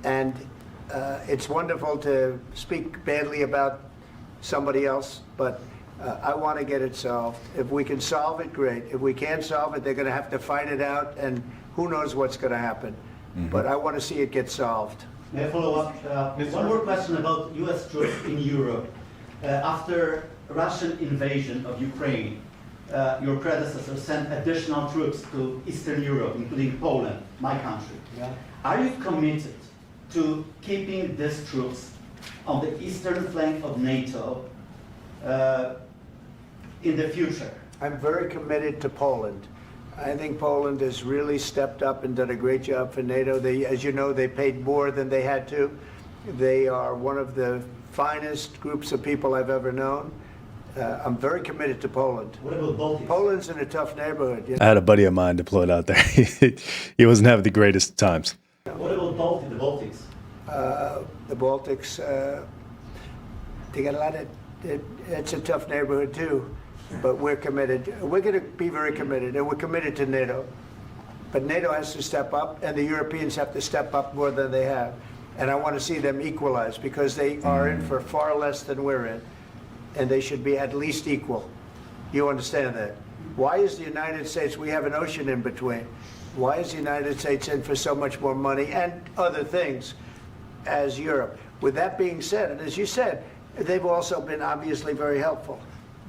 And it's wonderful to speak badly about somebody else, but I want to get it solved. If we can solve it, great. If we can't solve it, they're going to have to fight it out, and who knows what's going to happen. But I want to see it get solved. May I follow up? One more question about U.S. troops in Europe. After Russian invasion of Ukraine, your predecessor sent additional troops to Eastern Europe, including Poland, my country. Yeah. Are you committed to keeping these troops on the eastern flank of NATO in the future? I'm very committed to Poland. I think Poland has really stepped up and done a great job for NATO. They, as you know, they paid more than they had to. They are one of the finest groups of people I've ever known. I'm very committed to Poland. What about Baltics? Poland's in a tough neighborhood. You I had a buddy of mine deployed out there. He wasn't having the greatest times. What about the Baltics? The Baltics, they got a lot of, it's a tough neighborhood too, but we're committed. We're going to be very committed, and we're committed to NATO. But NATO has to step up, and the Europeans have to step up more than they have. And I want to see them equalize, because they are in for far less than we're in, and they should be at least equal. You understand that? Why is the United States, we have an ocean in between, why is the United States in for so much more money and other things as Europe? With that being said, and as you said, they've also been obviously very helpful,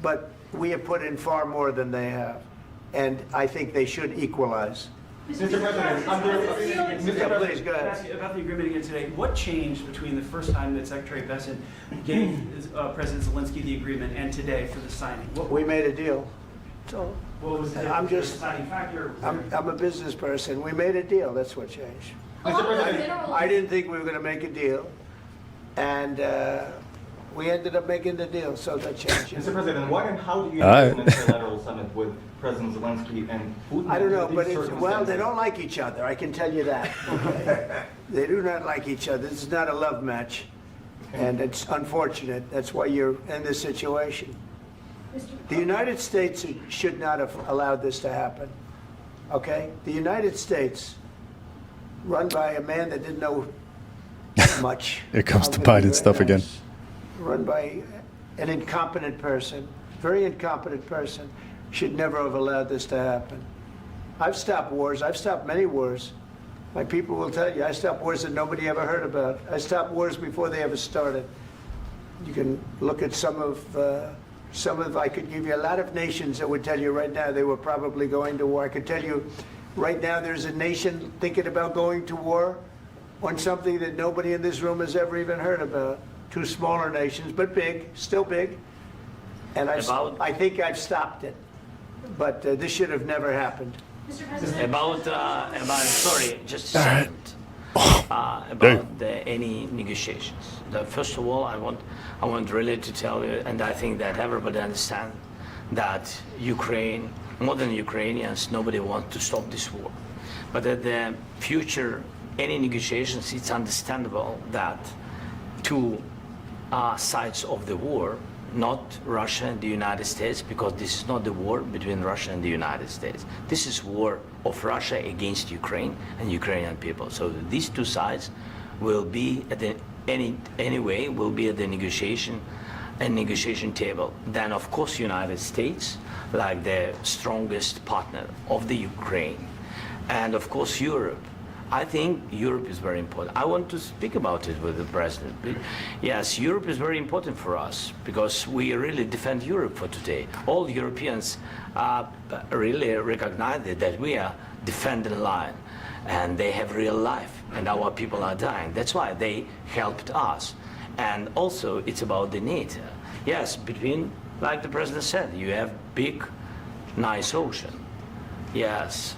but we have put in far more than they have, and I think they should equalize. Mr. President, Yeah, please, go ahead. Ask you about the agreement again today. What changed between the first time that Secretary Bessent gave President Zelensky the agreement and today for the signing? We made a deal. So What was the I'm just- deciding factor? I'm a business person. We made a deal. That's what changed. I didn't think we were going to make a deal, and we ended up making the deal, so that changed. Mr. President, when and how do you All right. engage in a trilateral summit with President Zelensky and Putin? I don't know, under but these it's, well, they circumstances? don't like each other. I can tell you that. Okay? They do not like each other. This is not a love match, and it's unfortunate. That's why you're in this situation. The United States should not have allowed this to happen. Okay? The United States, run by a man that didn't know much. Here comes I'm the gonna be Biden stuff very again. nice. Run by an incompetent person, very incompetent person, should never have allowed this to happen. I've stopped wars. I've stopped many wars. My people will tell you, I stopped wars that nobody ever heard about. I stopped wars before they ever started. You can look at some of, I could give you a lot of nations that would tell you right now they were probably going to war. I could tell you right now there's a nation thinking about going to war on something that nobody in this room has ever even heard about. Two smaller nations, but big, still big. And I think I've stopped it. But this should have never happened. Mr. President. About sorry, just a second. Any negotiations. First of all, I want really to tell you, and I think that everybody understands that Ukraine, modern Ukrainians, nobody wants to stop this war. But at the future, any negotiations, it's understandable that two sides of the war, not Russia and the United States, because this is not the war between Russia and the United States. This is war of Russia against Ukraine and Ukrainian people. So these two sides will be at the anyway will be at the negotiation table. Then of course United States, like the strongest partner of the Ukraine, and of course Europe. I think Europe is very important. I want to speak about it with the president. Yes, Europe is very important for us because we really defend Europe for today. All Europeans really recognize that we are defending line, and they have real life, and our people are dying. That's why they helped us. And also, it's about the NATO. Yes, between, like the president said, you have big, nice ocean. Yes,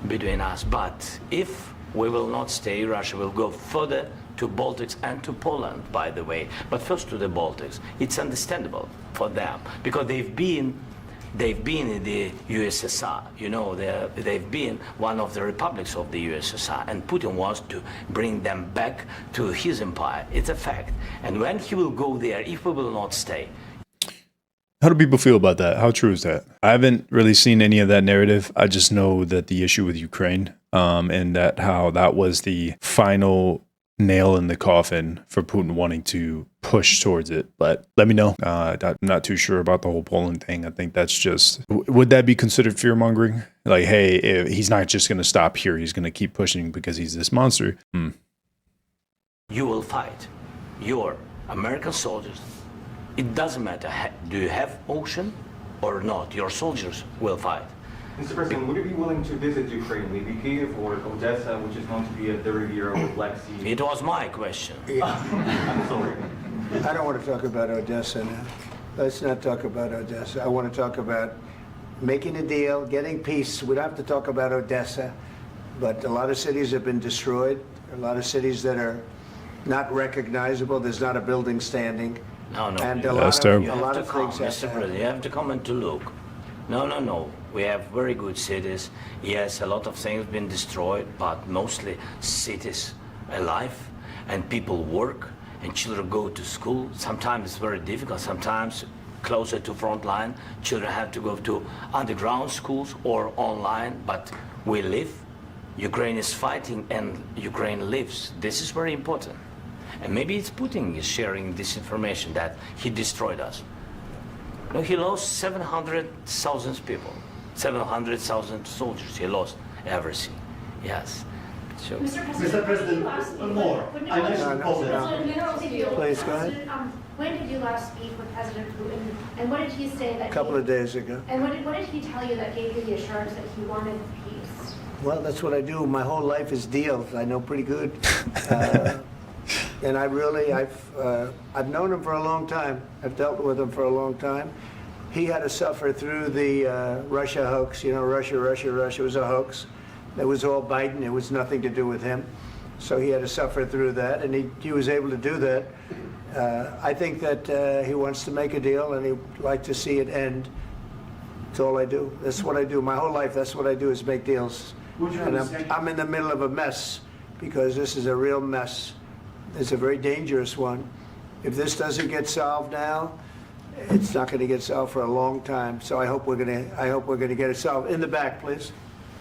between us. But if we will not stay, Russia will go further to Baltics and to Poland, by the way. But first to the Baltics. It's understandable for them because they've been they've been in the USSR. You know, they've been one of the republics of the USSR, and Putin wants to bring them back to his empire. It's a fact. And when he will go there, if we will not stay. How do people feel about that? How true is that? I haven't really seen any of that narrative. I just know that the issue with Ukraine, and that how that was the final nail in the coffin for Putin wanting to push towards it. But let me know. I'm not too sure about the whole Poland thing. I think that's just, would that be considered fear mongering? Like, hey, he's not just going to stop here. He's going to keep pushing because he's this monster. You will fight. Your American soldiers. It doesn't matter. Do you have ocean or not? Your soldiers will fight. Mr. President, would you be willing to visit Ukraine, maybe Kiev or Odessa, which is known to be at the Riviera or Black Sea? It was my question. I'm sorry. I don't want to talk about Odessa now. Let's not talk about Odessa. I want to talk about making a deal, getting peace. We don't have to talk about Odessa, but a lot of cities have been destroyed. A lot of cities that are not recognizable. There's not a building standing. No. And That's terrible. a lot of things have Mr. to happen. President, you have to come and to look. No. We have very good cities. Yes, a lot of things been destroyed, but mostly cities alive, and people work, and children go to school. Sometimes it's very difficult. Sometimes closer to front line, children have to go to underground schools or online. But we live. Ukraine is fighting, and Ukraine lives. This is very important. And maybe it's Putin is sharing this information that he destroyed us. No, he lost 700,000 people, 700,000 soldiers. He lost everything. Yes. So. Mr. President, more. I mentioned Poland. Please, go ahead. When did you last speak with President Putin, and what did he say that? A couple of days ago. And what did he tell you that gave you the assurance that he wanted peace? Well, that's what I do. My whole life is deals. I know pretty good. And I've known him for a long time. I've dealt with him for a long time. He had to suffer through the Russia hoax. You know, Russia was a hoax. It was all Biden. It was nothing to do with him. So he had to suffer through that, and he was able to do that. I think that he wants to make a deal, and he'd like to see it end. That's all I do. That's what I do. My whole life, that's what I do, is make deals. And I'm in the middle of a mess, because this is a real mess. It's a very dangerous one. If this doesn't get solved now, it's not going to get solved for a long time. So I hope we're going to get it solved. In the back, please.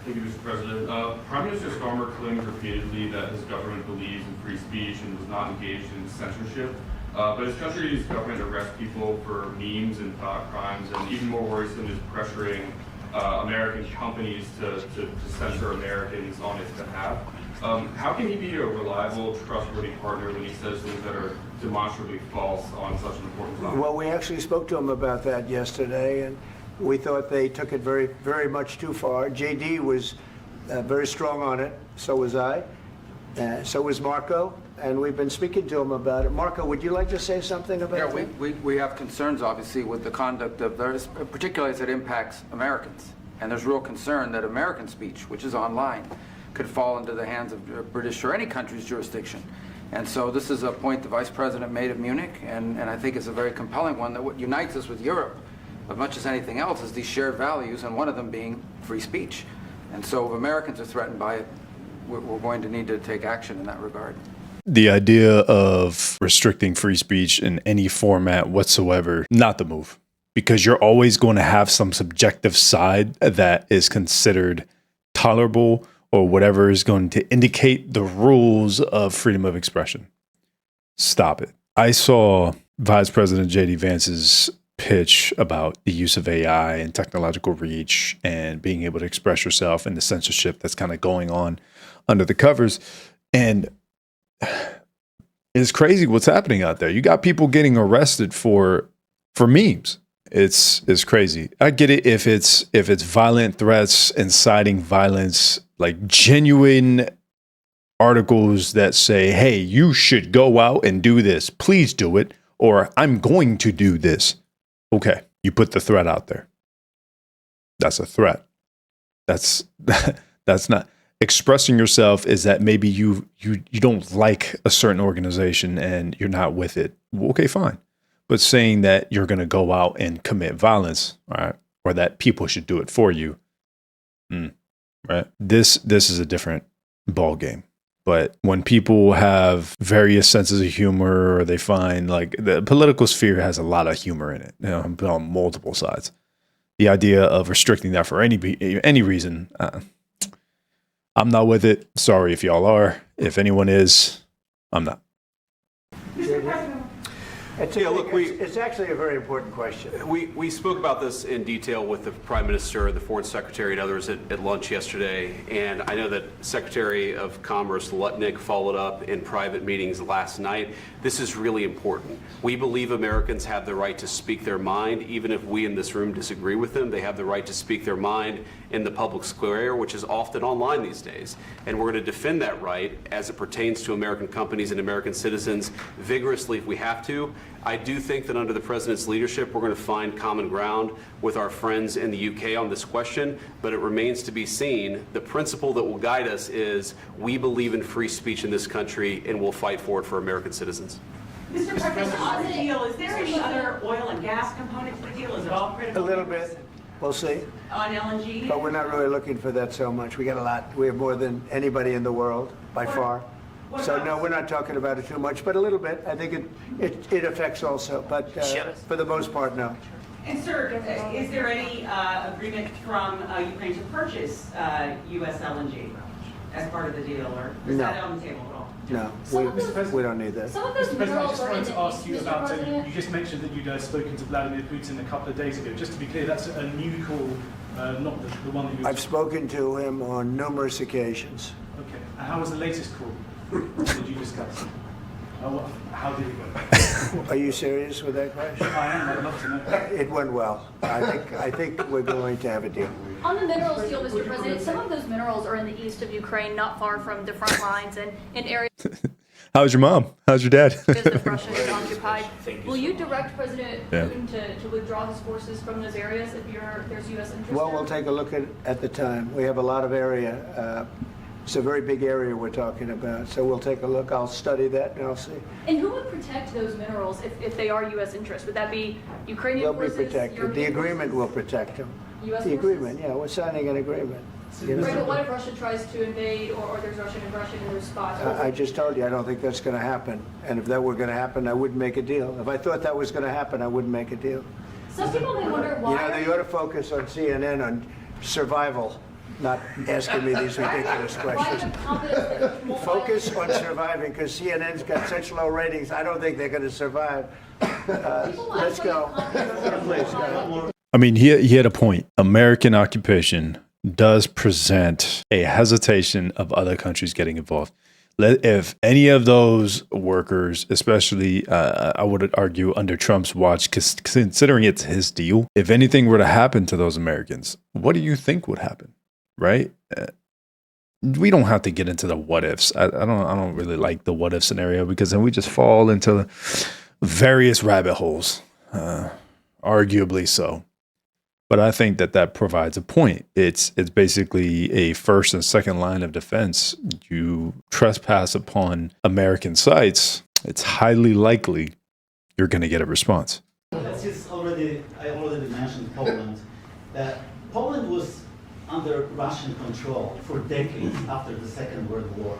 Thank you, Mr. President. Prime Minister Starmer claimed repeatedly that his government believes in free speech and was not engaged in censorship. But his country's government arrests people for memes and thought crimes, and even more worrisome is pressuring American companies to censor Americans on its behalf. How can he be a reliable, trustworthy partner when he says things that are demonstrably false on such an important topic? Well, we actually spoke to him about that yesterday, and we thought they took it very, very much too far. JD was very strong on it. So was I. So was Marco. And we've been speaking to him about it. Marco, would you like to say something about that? Yeah, we have concerns, obviously, with the conduct of those, particularly as it impacts Americans. And there's real concern that American speech, which is online, could fall into the hands of British or any country's jurisdiction. And so this is a point the Vice President made at Munich, and I think it's a very compelling one, that what unites us with Europe, as much as anything else, is these shared values, and one of them being free speech. And so if Americans are threatened by it, we're going to need to take action in that regard. The idea of restricting free speech in any format whatsoever, not the move. Because you're always going to have some subjective side that is considered tolerable, or whatever is going to indicate the rules of freedom of expression. Stop it. I saw Vice President J.D. Vance's pitch about the use of AI and technological reach and being able to express yourself, and the censorship that's kind of going on under the covers. And it's crazy what's happening out there. You got people getting arrested for memes. It's crazy. I get it if it's violent threats, inciting violence, like genuine articles that say, hey, you should go out and do this. Please do it. Or I'm going to do this. Okay. You put the threat out there. That's a threat. That's not expressing yourself, is that maybe you don't like a certain organization and you're not with it. Okay, fine. But saying that you're going to go out and commit violence, all right, or that people should do it for you. Right. This is a different ball game. But when people have various senses of humor, or they find like the political sphere has a lot of humor in it, on multiple sides. The idea of restricting that for any reason, I'm not with it. Sorry if y'all are. If anyone is, I'm not. It's actually a very important question. We spoke about this in detail with the Prime Minister, the Foreign Secretary, and others at lunch yesterday. And I know that Secretary of Commerce Lutnick followed up in private meetings last night. This is really important. We believe Americans have the right to speak their mind, even if we in this room disagree with them. They have the right to speak their mind in the public square, which is often online these days. And we're going to defend that right as it pertains to American companies and American citizens vigorously if we have to. I do think that under the President's leadership, we're going to find common ground with our friends in the UK on this question, but it remains to be seen. The principle that will guide us is we believe in free speech in this country, and we'll fight for it for American citizens. Mr. President, on the deal, is there any other oil and gas component to the deal? Is it all critical? A little bit. We'll see. On LNG? But we're not really looking for that so much. We got a lot. We have more than anybody in the world, by far. So no, we're not talking about it too much, but a little bit. I think it affects also, but for the most part, no. And sir, is there any agreement from Ukraine to purchase U.S. LNG as part of the deal, or is that on the table at all? No, we don't need that. Mr. President, I just wanted to ask you about, you just mentioned that you'd spoken to Vladimir Putin a couple of days ago. Just to be clear, that's a new call, not the one that you... I've spoken to him on numerous occasions. Okay, and how was the latest call? What did you discuss? How did it go? Are you serious with that question? I am. I'd love to know. It went well. I think we're going to have a deal. On the minerals deal, Mr. President, some of those minerals are in the east of Ukraine, not far from the front lines, and in areas How's your mom? How's your dad? that Russia is occupied. Will you direct President Putin to withdraw his forces from those areas if there's U.S. interest? Well, we'll take a look at the time. We have a lot of area. It's a very big area we're talking about, so we'll take a look. I'll study that and I'll see. And who would protect those minerals if they are U.S. interest? Would that be Ukrainian forces? They'll be protected. European The agreement forces? will protect them. U.S. The forces? agreement, yeah, we're signing an agreement. You know? Right, but what if Russia tries to invade or there's Russian aggression in those spots? I just told you, I don't think that's going to happen. And if that were going to happen, I wouldn't make a deal. If I thought that was going to happen, I wouldn't make a deal. Some people may wonder why. You know, they ought to focus on CNN on survival, not asking me these ridiculous questions. Focus on surviving, because CNN's got such low ratings. I don't think they're going to survive. Let's go. Please go. I mean, he had a point. American occupation does present a hesitation of other countries getting involved. If any of those workers, especially, I would argue under Trump's watch, considering it's his deal, if anything were to happen to those Americans, what do you think would happen? Right? We don't have to get into the what ifs. I don't really like the what if scenario, because then we just fall into various rabbit holes, arguably so. But I think that provides a point. It's basically a first and second line of defense. You trespass upon American sites, it's highly likely you're going to get a response. I already mentioned Poland. Poland was under Russian control for decades after the Second World War.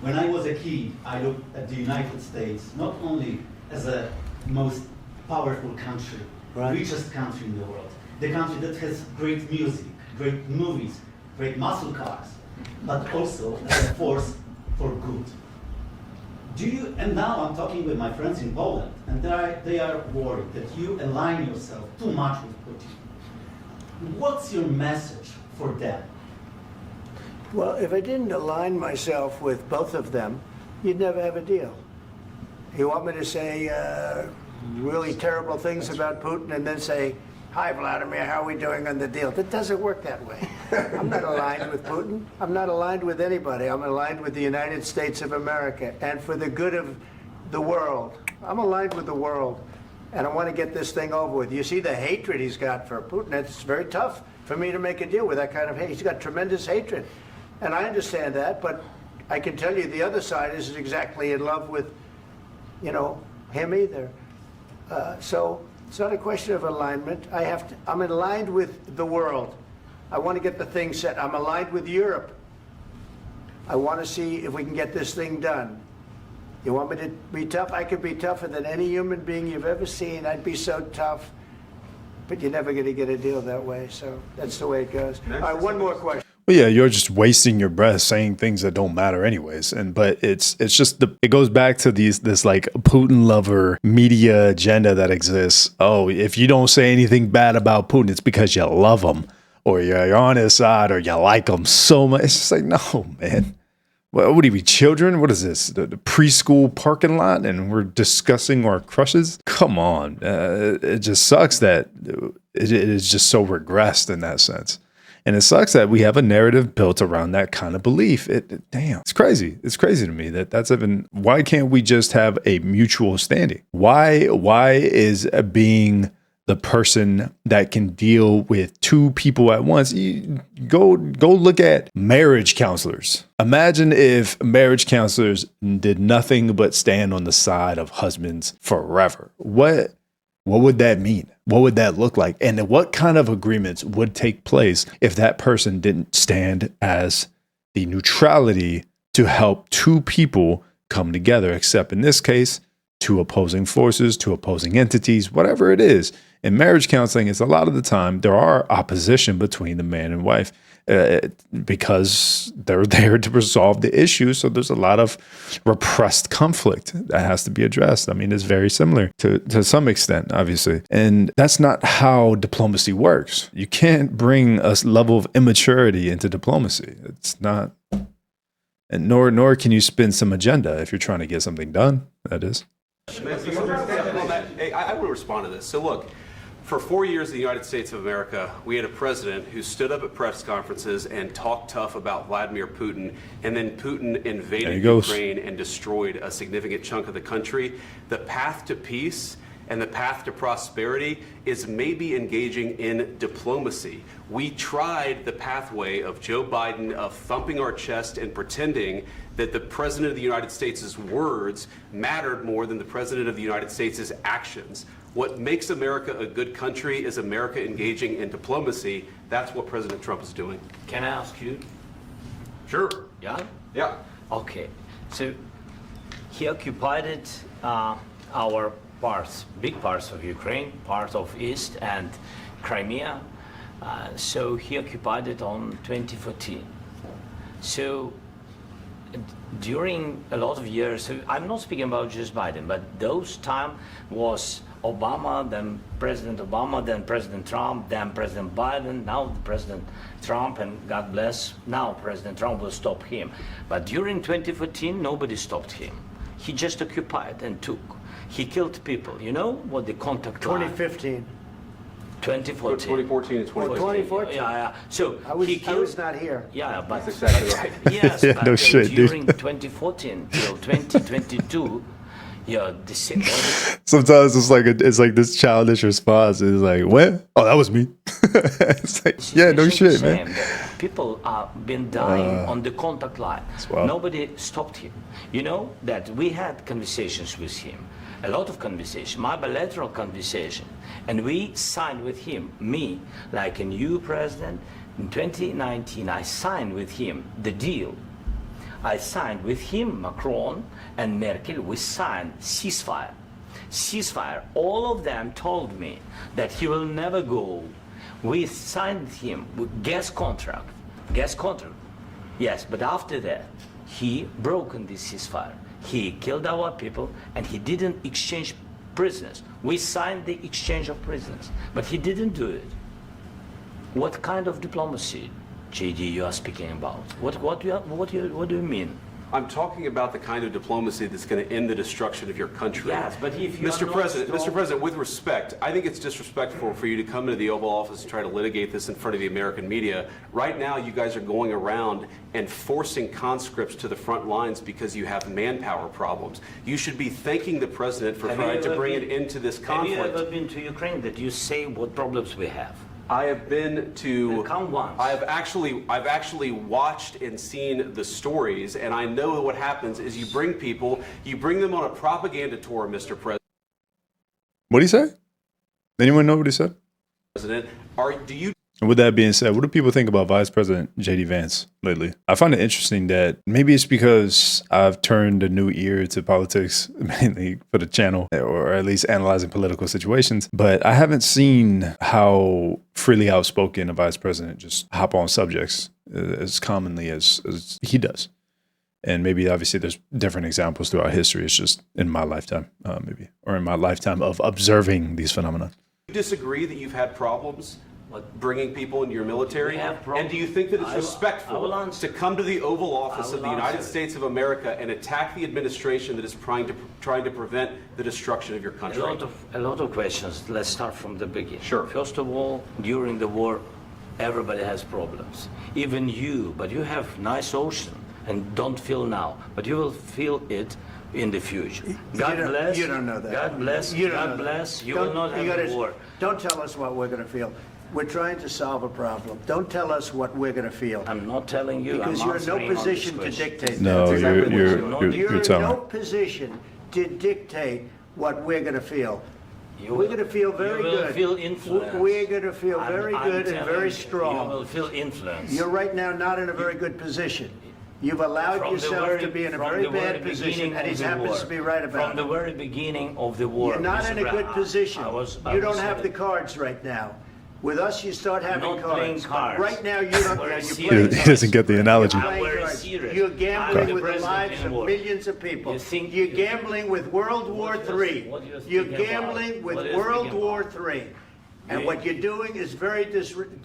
When I was a kid, I looked at the United States not only as a most powerful country, richest country in the world, the country that has great music, great movies, great muscle cars, but also as a force for good. And now I'm talking with my friends in Poland, and they are worried that you align yourself too much with Putin. What's your message for them? Well, if I didn't align myself with both of them, you'd never have a deal. You want me to say really terrible things about Putin and then say, "Hi, Vladimir, how are we doing on the deal?" That doesn't work that way. I'm not aligned with Putin. I'm not aligned with anybody. I'm aligned with the United States of America. And for the good of the world, I'm aligned with the world. And I want to get this thing over with. You see the hatred he's got for Putin. It's very tough for me to make a deal with that kind of hate. He's got tremendous hatred. And I understand that, but I can tell you the other side isn't exactly in love with, him either. So It's not a question of alignment. I'm aligned with the world. I want to get the thing set. I'm aligned with Europe. I want to see if we can get this thing done. You want me to be tough? I could be tougher than any human being you've ever seen. I'd be so tough. But you're never going to get a deal that way. So that's the way it goes. All right, one more question. Well, yeah, you're just wasting your breath saying things that don't matter anyways. But it's just it goes back to this like Putin lover media agenda that exists. Oh, if you don't say anything bad about Putin, it's because you love him or you're on his side or you like him so much. It's just like, no, man. What would he be, children? What is this? The preschool parking lot and we're discussing our crushes? Come on. It just sucks that it is just so regressed in that sense. And it sucks that we have a narrative built around that kind of belief. Damn, it's crazy. It's crazy to me that's even, why can't we just have a mutual standing? Why is being the person that can deal with two people at once? You go look at marriage counselors. Imagine if marriage counselors did nothing but stand on the side of husbands forever. What would that mean? What would that look like? And what kind of agreements would take place if that person didn't stand as the neutrality to help two people come together, except in this case, two opposing forces, two opposing entities, whatever it is. In marriage counseling, it's a lot of the time there are opposition between the man and wife because they're there to resolve the issue. So there's a lot of repressed conflict that has to be addressed. I mean, it's very similar to some extent, obviously. And that's not how diplomacy works. You can't bring a level of immaturity into diplomacy. It's not, and nor can you spin some agenda if you're trying to get something done, that is. I will respond to this. So look, for 4 years in the United States of America, we had a president who stood up at press conferences and talked tough about Vladimir Putin, and then Putin invaded Ukraine and destroyed a significant chunk of the country. The path to peace and the path to prosperity is maybe engaging in diplomacy. We tried the pathway of Joe Biden of thumping our chest and pretending that the President of the United States' words mattered more than the President of the United States' actions. What makes America a good country is America engaging in diplomacy. That's what President Trump is doing. Can I ask you? Sure. Yeah? Yeah. Okay. So he occupied our parts, big parts of Ukraine, part of East and Crimea. So he occupied it on 2014. So during a lot of years, so I'm not speaking about just Biden, but those time was Obama, then President Obama, then President Trump, then President Biden, now President Trump, and God bless, now President Trump will stop him. But during 2014, nobody stopped him. He just occupied and took. He killed people. You know what the contact 2015. 2014 and 2014. Yeah. So I was not here. Yeah, but that's exactly right. Yes, yeah, but no shit, during dude. 2014 till 2022, yeah, the same. Sometimes it's like this childish response is like, "What? Oh, that was me." It's like, yeah, no shit, man. People are been dying on the contact line. Nobody stopped him. You know that we had conversations with him, a lot of conversation, my bilateral conversation, and we signed with him. Me, like a new president, in 2019, I signed with him the deal. I signed with him, Macron and Merkel, we signed ceasefire. Ceasefire. All of them told me that he will never go. We signed with him with gas contract. Gas contract. Yes, but after that, he broken this ceasefire. He killed our people and he didn't exchange prisoners. We signed the exchange of prisoners, but he didn't do it. What kind of diplomacy, JD, you are speaking about? What do you mean? I'm talking about the kind of diplomacy that's going to end the destruction of your country. Yes, but if you Mr. President, with respect, I think it's disrespectful for you to come into the Oval Office and try to litigate this in front of the American media. Right now, you guys are going around and forcing conscripts to the front lines because you have manpower problems. You should be thanking the President for trying to bring it into this conflict. Have you ever been to Ukraine that you say what problems we have? I have been to. Come once. I've actually watched and seen the stories, and I know what happens is you bring people, you bring them on a propaganda tour, Mr. President. What do you say? Anyone know what he said? President, do you? And with that being said, what do people think about Vice President J.D. Vance lately? I find it interesting that maybe it's because I've turned a new ear to politics, mainly for the channel, or at least analyzing political situations. But I haven't seen how freely outspoken a vice president just hop on subjects as commonly as he does. And maybe obviously there's different examples throughout history. It's just in my lifetime, maybe, or in my lifetime of observing these phenomena. Do you disagree that you've had problems bringing people into your military? And do you think that it's respectful to come to the Oval Office of the United States of America and attack the administration that is trying to prevent the destruction of your country? A lot of questions. Let's start from the beginning. Sure. First of all, during the war, everybody has problems. Even you, but you have nice ocean and don't feel now, but you will feel it in the future. God bless. You don't know that. God bless. God bless. You will not have a war. Don't tell us what we're going to feel. We're trying to solve a problem. Don't tell us what we're going to feel. I'm not telling you. Because you're in no position to dictate. No, you're in telling. no position to dictate what we're going to feel. We're going to feel very good. You will feel influence. We're going to feel very good and very strong. You will feel influence. You're right now not in a very good position. You've allowed yourself to be in a very bad position, and he happens to be right about it. From the very beginning of the war. You're not in a good position. You don't have the cards right now. With us, you start having cards. Right now, you don't. He doesn't get the analogy. You're gambling with the lives of millions of people. You're gambling with World War III. You're gambling with World War III. And what you're doing is very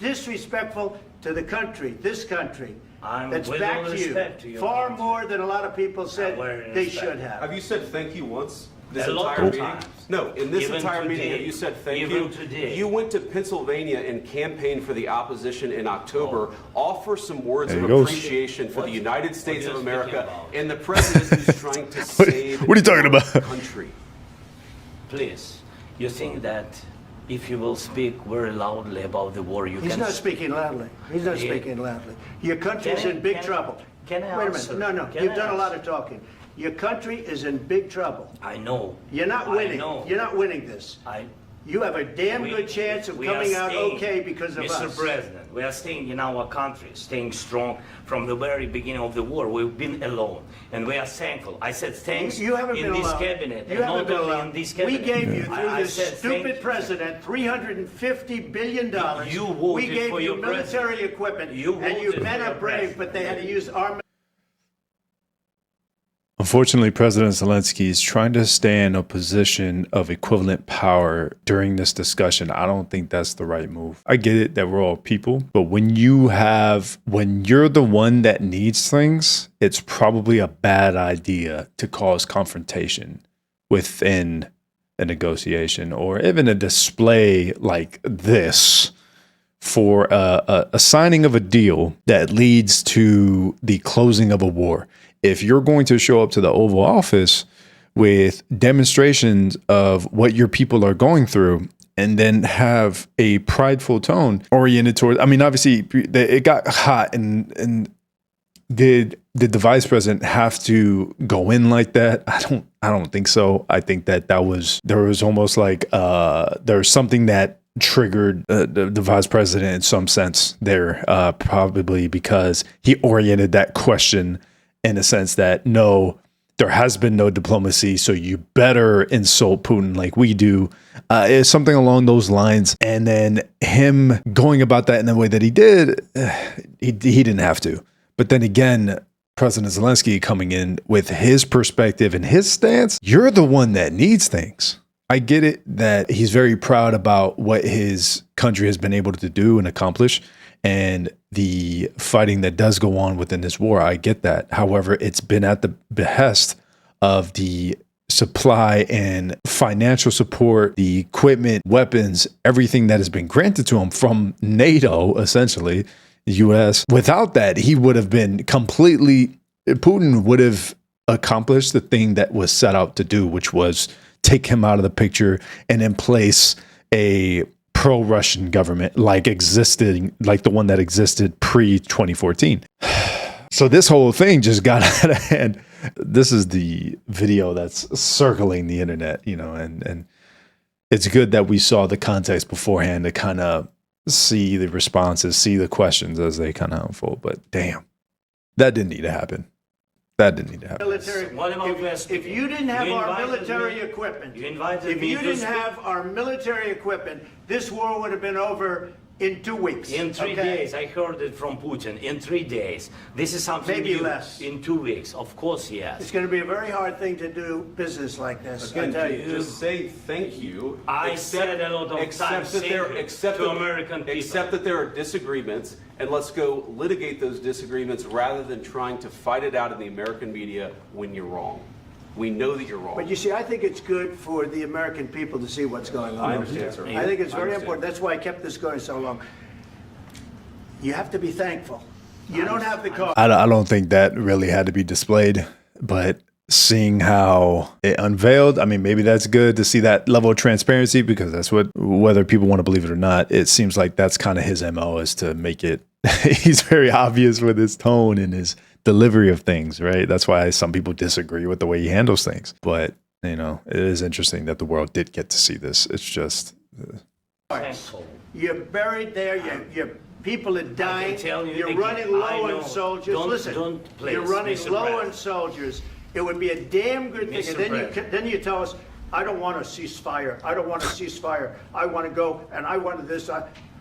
disrespectful to the country, this country. That's back to you. Far more than a lot of people said they should have. Have you said thank you once? This entire meeting? No, in this entire meeting, have you said thank you? You went to Pennsylvania and campaigned for the opposition in October. Offer some words of appreciation for the United States of America and the president who's trying to save what are you talking about? the country. Please, you think that if you will speak very loudly about the war, you can... He's not speaking loudly. He's not speaking loudly. Your country's in big trouble. Can I Wait a answer? minute. No, you've done a lot of talking. Your country is in big trouble. I know. You're not winning. You're not winning this. You have a damn good chance of coming out okay because of us. Mr. President, we are staying in our country, staying strong from the very beginning of the war. We've been alone, and we are thankful. I said thanks you haven't in been this alone. cabinet, You and haven't not been only alone. in this cabinet. We gave you, through this stupid president, $350 billion. You voted we gave for you your military president. equipment, You and you voted men for are your brave, president. but they had to use our... Unfortunately, President Zelensky is trying to stay in a position of equivalent power during this discussion. I don't think that's the right move. I get it that we're all people, but when you're the one that needs things, it's probably a bad idea to cause confrontation within a negotiation or even a display like this for a signing of a deal that leads to the closing of a war. If you're going to show up to the Oval Office with demonstrations of what your people are going through and then have a prideful tone oriented towards, I mean, obviously it got hot and did the vice president have to go in like that? I don't think so. I think that there was almost like there's something that triggered the vice president in some sense there, probably because he oriented that question in the sense that, no, there has been no diplomacy, so you better insult Putin like we do. It's something along those lines. And then him going about that in the way that he did, he didn't have to. But then again, President Zelensky coming in with his perspective and his stance, you're the one that needs things. I get it that he's very proud about what his country has been able to do and accomplish, and the fighting that does go on within this war. I get that. However, it's been at the behest of the supply and financial support, the equipment, weapons, everything that has been granted to him from NATO, essentially, the US. Without that, he would have been Putin would have accomplished the thing that was set out to do, which was take him out of the picture and in place a pro-Russian government like the one that existed pre-2014. So this whole thing just got out of hand. This is the video that's circling the internet, and it's good that we saw the context beforehand to kind of see the responses, see the questions as they kind of unfold. But damn, that didn't need to happen. That didn't need to happen. Military. What about If you didn't have You our invited military me- equipment, you invited if me you to didn't speak- have our military equipment, this war would have been over in 2 weeks. In 3 okay? days, I heard it from Putin. In 3 days, this is something Maybe new. less. In 2 weeks, of course, yes. It's going to be a very hard thing to do business like this. I tell you. Just say thank you. I said a lot of accept times that there, thank you accept to that- American people. Accept that there are disagreements, and let's go litigate those disagreements rather than trying to fight it out in the American media when you're wrong. We know that you're wrong. But you see, I think it's good for the American people to see what's going on. I understand, sir. I think it's I very understand. important. That's why I kept this going so long. You have to be thankful. You don't have the card. I don't think that really had to be displayed, but seeing how it unveiled, I mean, maybe that's good to see that level of transparency, because that's what, whether people want to believe it or not, it seems like that's kind of his MO, is to make it, he's very obvious with his tone and his delivery of things, right? That's why some people disagree with the way he handles things. But, you know, it is interesting that the world did get to see this. It's just... Thankful. You're buried there. Your people are dying. tell you You're again, running low I know. on soldiers. Don't- Listen, don't, please, you're running Mr. low President. on soldiers. It would be a damn good thing. Mr. And President. then you tell us, I don't want a ceasefire. I don't want a ceasefire. I want to go and I want this.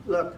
Look,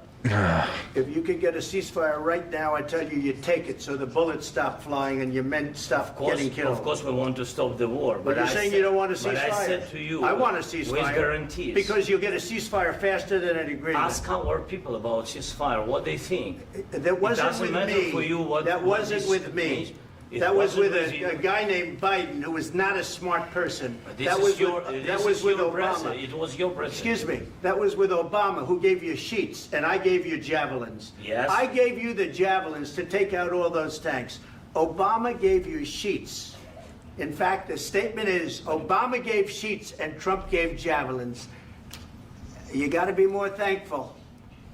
if you could get a ceasefire right now, I tell you, you take it so the bullets stop flying and your men stop getting killed. Of course, we want to stop the war. But you're I saying said- you don't want a ceasefire. But I said to you, I want a ceasefire. with guarantees. Because you'll get a ceasefire faster than an agreement. Ask our people about ceasefire, what they think. That wasn't doesn't with matter me. for you what- That what wasn't this with me. means. It That was with wasn't with a you. guy named Biden, who was not a smart person. This That is was your, with, this that was is with your Obama. president. It was your president. Excuse me. That was with Obama, who gave you sheets, and I gave you javelins. Yes. I gave you the javelins to take out all those tanks. Obama gave you sheets. In fact, the statement is Obama gave sheets and Trump gave javelins. You got to be more thankful,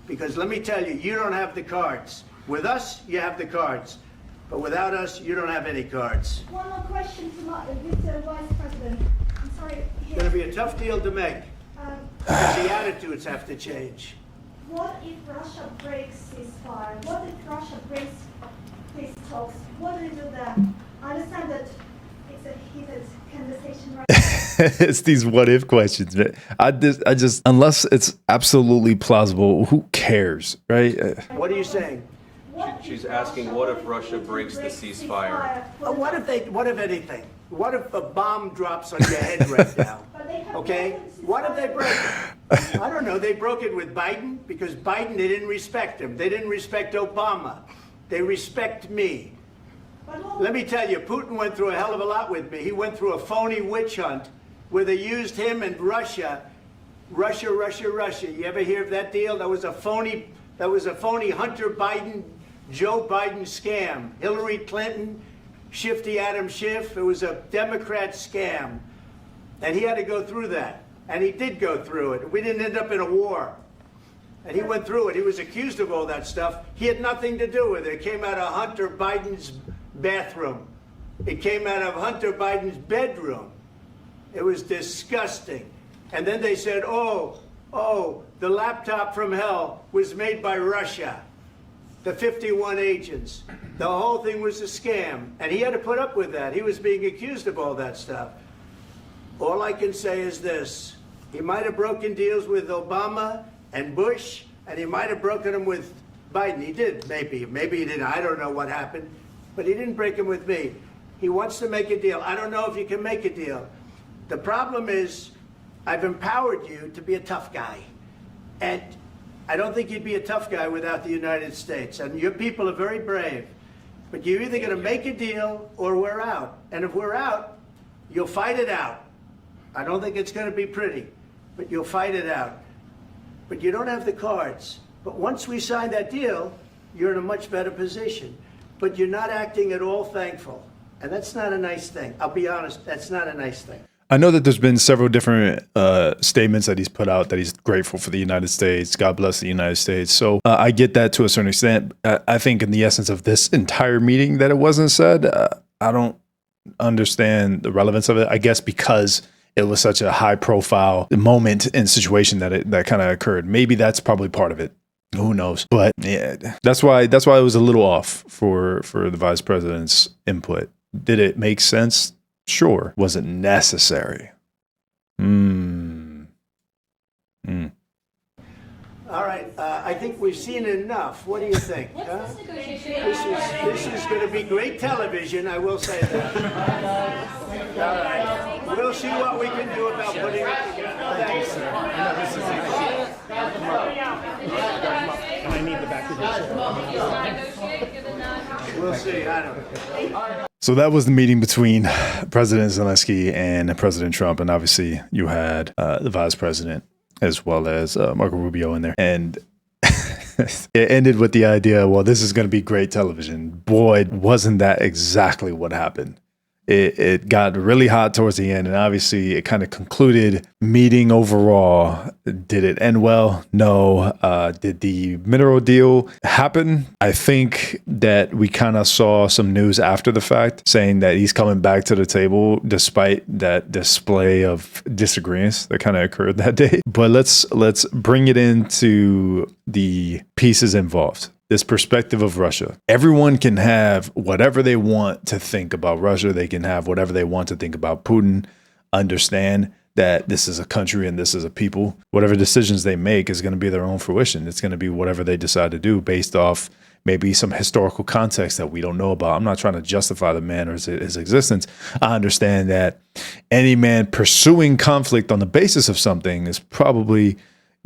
because let me tell you, you don't have the cards. With us, you have the cards. But without us, you don't have any cards. One more question to Mr. Vice President. I'm sorry. It's going to be a tough deal to make. Because the attitudes have to change. What if Russia breaks ceasefire? What if Russia breaks peace talks? What do you do then? I understand that it's a heated conversation right now. It's these what if questions. I just, unless it's absolutely plausible, who cares, right? What are you saying? She's asking, what if Russia breaks the ceasefire? What if anything? What if a bomb drops on your head right now? Okay? What if they break it? I don't know. They broke it with Biden because Biden, they didn't respect him. They didn't respect Obama. They respect me. Let me tell you, Putin went through a hell of a lot with me. He went through a phony witch hunt where they used him and Russia. Russia. You ever hear of that deal? That was a phony Hunter Biden, Joe Biden scam. Hillary Clinton, Shifty Adam Schiff. It was a Democrat scam. And he had to go through that. And he did go through it. We didn't end up in a war. And he went through it. He was accused of all that stuff. He had nothing to do with it. It came out of Hunter Biden's bathroom. It came out of Hunter Biden's bedroom. It was disgusting. And then they said, oh, the laptop from hell was made by Russia. The 51 agents. The whole thing was a scam. And he had to put up with that. He was being accused of all that stuff. All I can say is this. He might have broken deals with Obama and Bush, and he might have broken them with Biden. He did, maybe. Maybe he didn't. I don't know what happened. But he didn't break them with me. He wants to make a deal. I don't know if you can make a deal. The problem is, I've empowered you to be a tough guy. And I don't think you'd be a tough guy without the United States. And your people are very brave. But you're either going to make a deal or we're out. And if we're out, you'll fight it out. I don't think it's going to be pretty, but you'll fight it out. But you don't have the cards. But once we sign that deal, you're in a much better position. But you're not acting at all thankful. And that's not a nice thing. I'll be honest, that's not a nice thing. I know that there's been several different statements that he's put out that he's grateful for the United States. God bless the United States. So I get that to a certain extent. I think in the essence of this entire meeting that it wasn't said, I don't understand the relevance of it. I guess because it was such a high profile moment and situation that kind of occurred. Maybe that's probably part of it. Who knows? But yeah, that's why it was a little off for the vice president's input. Did it make sense? Sure. Was it necessary? All right, I think we've seen enough. What do you think? Huh? This is going to be great television, I will say that. All right, we'll see what we can do about putting it together. Thanks, sir. And I need the back of the We'll see. I don't know. So that was the meeting between President Zelensky and President Trump. And obviously you had the vice president as well as Marco Rubio in there. And it ended with the idea, well, this is going to be great television. Boy, wasn't that exactly what happened. It got really hot towards the end, and obviously it kind of concluded meeting overall. Did it end well? No. Did the mineral deal happen? I think that we kind of saw some news after the fact saying that he's coming back to the table despite that display of disagreements that kind of occurred that day. But let's bring it into the pieces involved. This perspective of Russia. Everyone can have whatever they want to think about Russia. They can have whatever they want to think about Putin. Understand that this is a country and this is a people. Whatever decisions they make is going to be their own fruition. It's going to be whatever they decide to do based off maybe some historical context that we don't know about. I'm not trying to justify the man or his existence. I understand that any man pursuing conflict on the basis of something is probably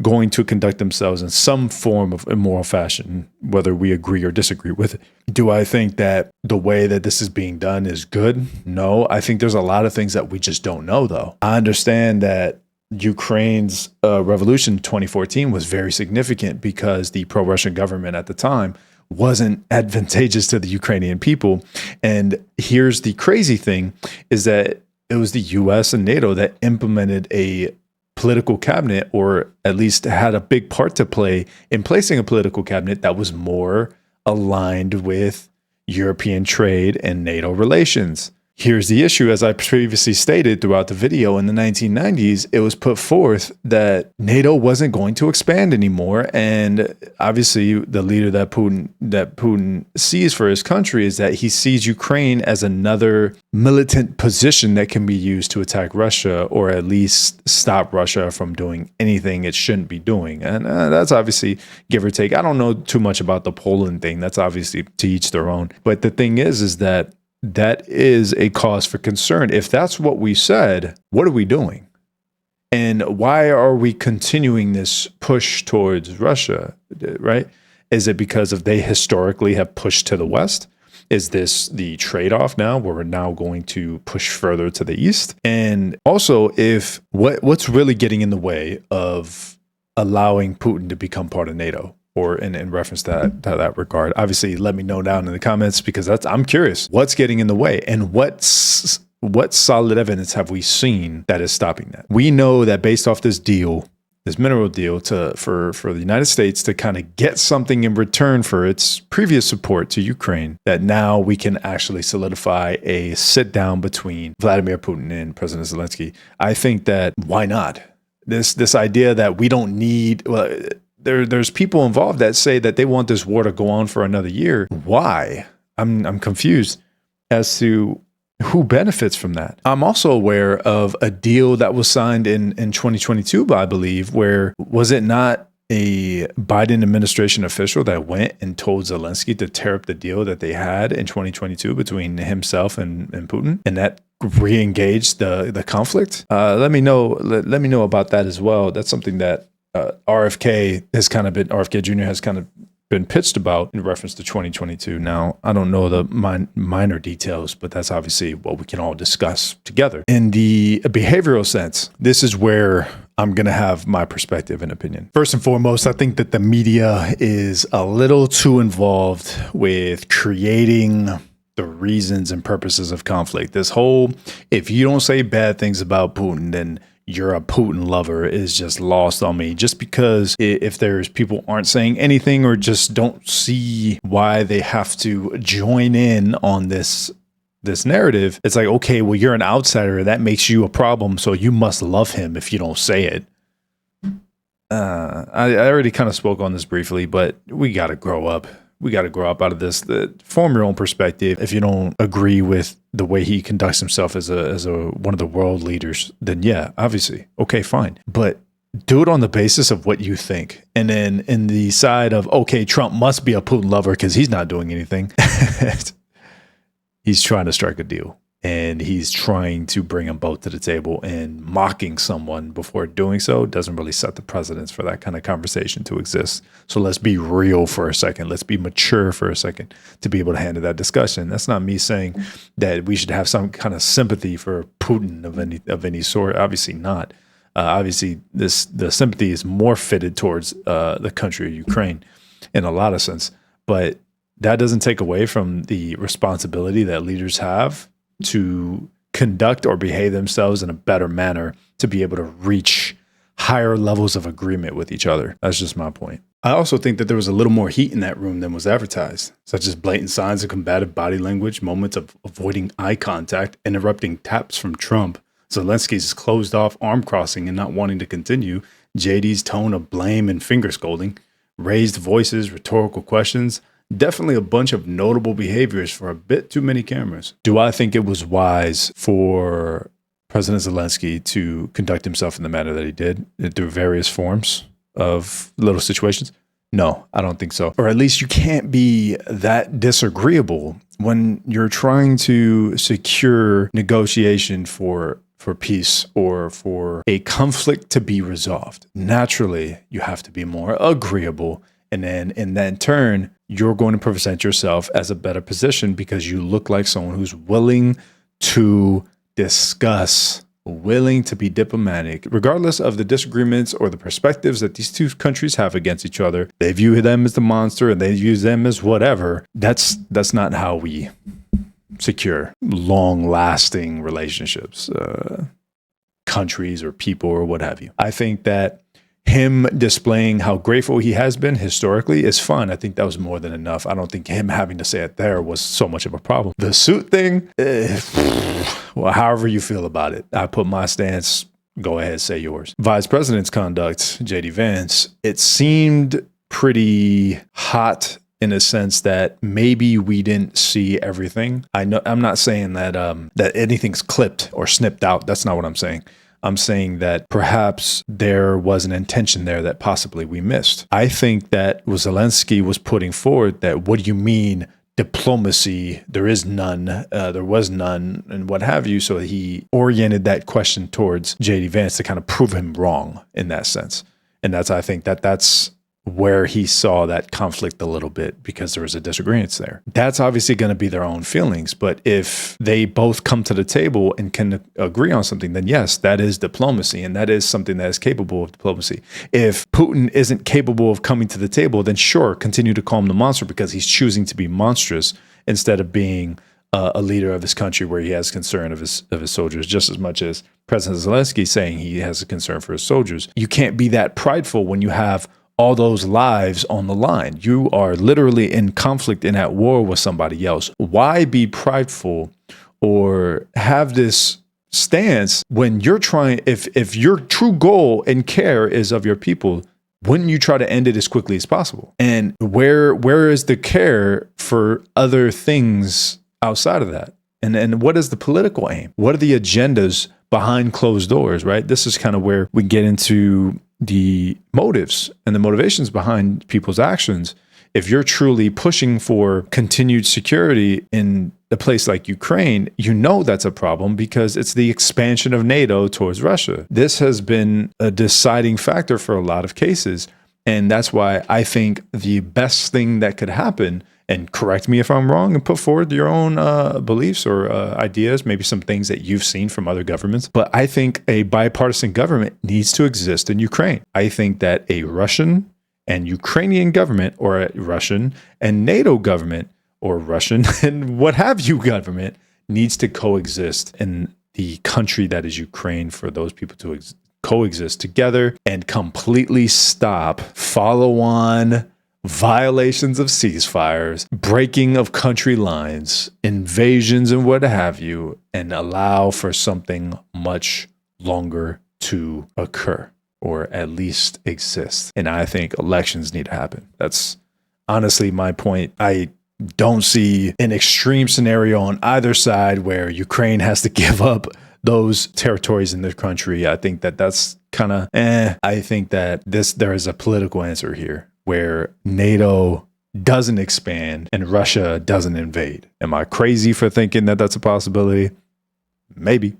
going to conduct themselves in some form of immoral fashion, whether we agree or disagree with it. Do I think that the way that this is being done is good? No. I think there's a lot of things that we just don't know, though. I understand that Ukraine's revolution in 2014 was very significant because the pro-Russian government at the time wasn't advantageous to the Ukrainian people. And here's the crazy thing, is that it was the US and NATO that implemented a political cabinet, or at least had a big part to play in placing a political cabinet that was more aligned with European trade and NATO relations. Here's the issue. As I previously stated throughout the video, in the 1990s, it was put forth that NATO wasn't going to expand anymore. And obviously the leader that Putin sees for his country is that he sees Ukraine as another militant position that can be used to attack Russia, or at least stop Russia from doing anything it shouldn't be doing. And that's obviously give or take. I don't know too much about the Poland thing. That's obviously to each their own. But the thing is that is a cause for concern. If that's what we said, what are we doing? And why are we continuing this push towards Russia, right? Is it because of they historically have pushed to the West? Is this the trade-off now where we're now going to push further to the East? And also, if what's really getting in the way of allowing Putin to become part of NATO? Or in reference to that regard, obviously, let me know down in the comments, because I'm curious what's getting in the way, and what solid evidence have we seen that is stopping that? We know that based off this deal, this mineral deal, for the United States to kind of get something in return for its previous support to Ukraine, that now we can actually solidify a sit down between Vladimir Putin and President Zelensky. I think that why not? This idea that we don't need. There's people involved that say that they want this war to go on for another year. Why? I'm confused as to who benefits from that. I'm also aware of a deal that was signed in 2022, I believe, where was it not a Biden administration official that went and told Zelensky to tear up the deal that they had in 2022 between himself and Putin, and that re-engaged the conflict? Let me know about that as well. That's something that RFK Jr. has kind of been pitched about in reference to 2022. Now, I don't know the minor details, but that's obviously what we can all discuss together. In the behavioral sense, this is where I'm going to have my perspective and opinion. First and foremost, I think that the media is a little too involved with creating the reasons and purposes of conflict. This whole, if you don't say bad things about Putin, then you're a Putin lover, is just lost on me. Just because if there's people aren't saying anything or just don't see why they have to join in on this this narrative, it's like, okay, well, you're an outsider. That makes you a problem. So you must love him if you don't say it. I already kind of spoke on this briefly, but we got to grow up. We got to grow up out of this. Form your own perspective. If you don't agree with the way he conducts himself as a one of the world leaders, then yeah, obviously, okay, fine. But do it on the basis of what you think. And then in the side of, okay, Trump must be a Putin lover because he's not doing anything. He's trying to strike a deal. And he's trying to bring them both to the table, and mocking someone before doing so doesn't really set the precedence for that kind of conversation to exist. So let's be real for a second. Let's be mature for a second to be able to handle that discussion. That's not me saying that we should have some kind of sympathy for Putin of any sort. Obviously not. Obviously, the sympathy is more fitted towards the country of Ukraine in a lot of sense. But that doesn't take away from the responsibility that leaders have to conduct or behave themselves in a better manner to be able to reach higher levels of agreement with each other. That's just my point. I also think that there was a little more heat in that room than was advertised, such as blatant signs of combative body language, moments of avoiding eye contact, interrupting taps from Trump, Zelensky's closed off arm crossing and not wanting to continue, JD's tone of blame and finger scolding, raised voices, rhetorical questions. Definitely a bunch of notable behaviors for a bit too many cameras. Do I think it was wise for President Zelensky to conduct himself in the manner that he did through various forms of little situations? No, I don't think so. Or at least you can't be that disagreeable when you're trying to secure negotiation for peace or for a conflict to be resolved. Naturally, you have to be more agreeable. And then in that turn, you're going to present yourself as a better position because you look like someone who's willing to discuss, willing to be diplomatic, regardless of the disagreements or the perspectives that these two countries have against each other. They view them as the monster and they use them as whatever. That's not how we secure long-lasting relationships, countries or people or what have you. I think that him displaying how grateful he has been historically is fun. I think that was more than enough. I don't think him having to say it there was so much of a problem. The suit thing, well, however you feel about it. I put my stance. Go ahead, say yours. Vice President's conduct, JD Vance, it seemed pretty hot in a sense that maybe we didn't see everything. I'm not saying that that anything's clipped or snipped out. That's not what I'm saying. I'm saying that perhaps there was an intention there that possibly we missed. I think that Zelensky was putting forward that, what do you mean diplomacy? There is none, there was none, and what have you. So he oriented that question towards JD Vance to kind of prove him wrong in that sense. And I think that's where he saw that conflict a little bit because there was a disagreement there. That's obviously going to be their own feelings. But if they both come to the table and can agree on something, then yes, that is diplomacy. And that is something that is capable of diplomacy. If Putin isn't capable of coming to the table, then sure, continue to call him the monster because he's choosing to be monstrous instead of being a leader of his country where he has concern of his soldiers just as much as President Zelensky saying he has a concern for his soldiers. You can't be that prideful when you have all those lives on the line. You are literally in conflict and at war with somebody else. Why be prideful or have this stance when you're trying, if your true goal and care is of your people, wouldn't you try to end it as quickly as possible? And where is the care for other things outside of that? And what is the political aim? What are the agendas behind closed doors, right? This is kind of where we get into the motives and the motivations behind people's actions. If you're truly pushing for continued security in a place like Ukraine, you know that's a problem because it's the expansion of NATO towards Russia. This has been a deciding factor for a lot of cases. And that's why I think the best thing that could happen, and correct me if I'm wrong and put forward your own beliefs or ideas, maybe some things that you've seen from other governments. But I think a bipartisan government needs to exist in Ukraine. I think that a Russian and Ukrainian government, or a Russian and NATO government, or Russian and what have you government, needs to coexist in the country that is Ukraine for those people to coexist together and completely stop follow-on violations of ceasefires, breaking of country lines, invasions and what have you, and allow for something much longer to occur, or at least exist. And I think elections need to happen. That's honestly my point. I don't see an extreme scenario on either side where Ukraine has to give up those territories in the country. I think that that's kind of I think that there is a political answer here where NATO doesn't expand and Russia doesn't invade. Am I crazy for thinking that that's a possibility? Maybe.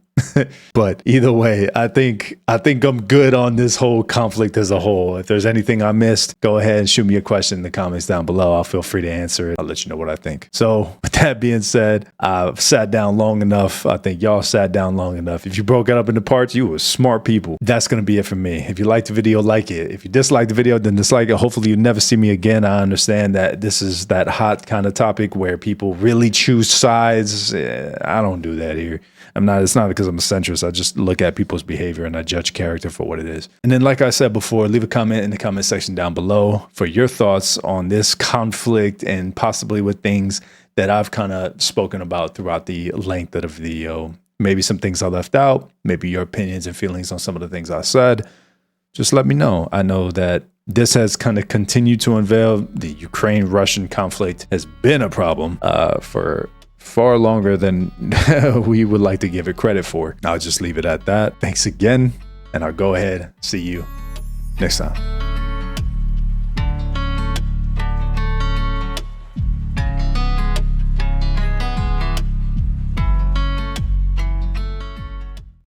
But either way, I think I'm good on this whole conflict as a whole. If there's anything I missed, go ahead and shoot me a question in the comments down below. I'll feel free to answer it. I'll let you know what I think. So with that being said, I've sat down long enough. I think y'all sat down long enough. If you broke it up into parts, you were smart people. That's going to be it for me. If you liked the video, like it. If you disliked the video, then dislike it. Hopefully you never see me again. I understand that this is that hot kind of topic where people really choose sides. I don't do that here. It's not because I'm a centrist. I just look at people's behavior and I judge character for what it is. And then, like I said before, leave a comment in the comment section down below for your thoughts on this conflict and possibly with things that I've kind of spoken about throughout the length of the video. Maybe some things I left out, maybe your opinions and feelings on some of the things I said. Just let me know. I know that this has kind of continued to unveil. The Ukraine-Russian conflict has been a problem for far longer than we would like to give it credit for. I'll just leave it at that. Thanks again, and I'll go ahead. See you next time.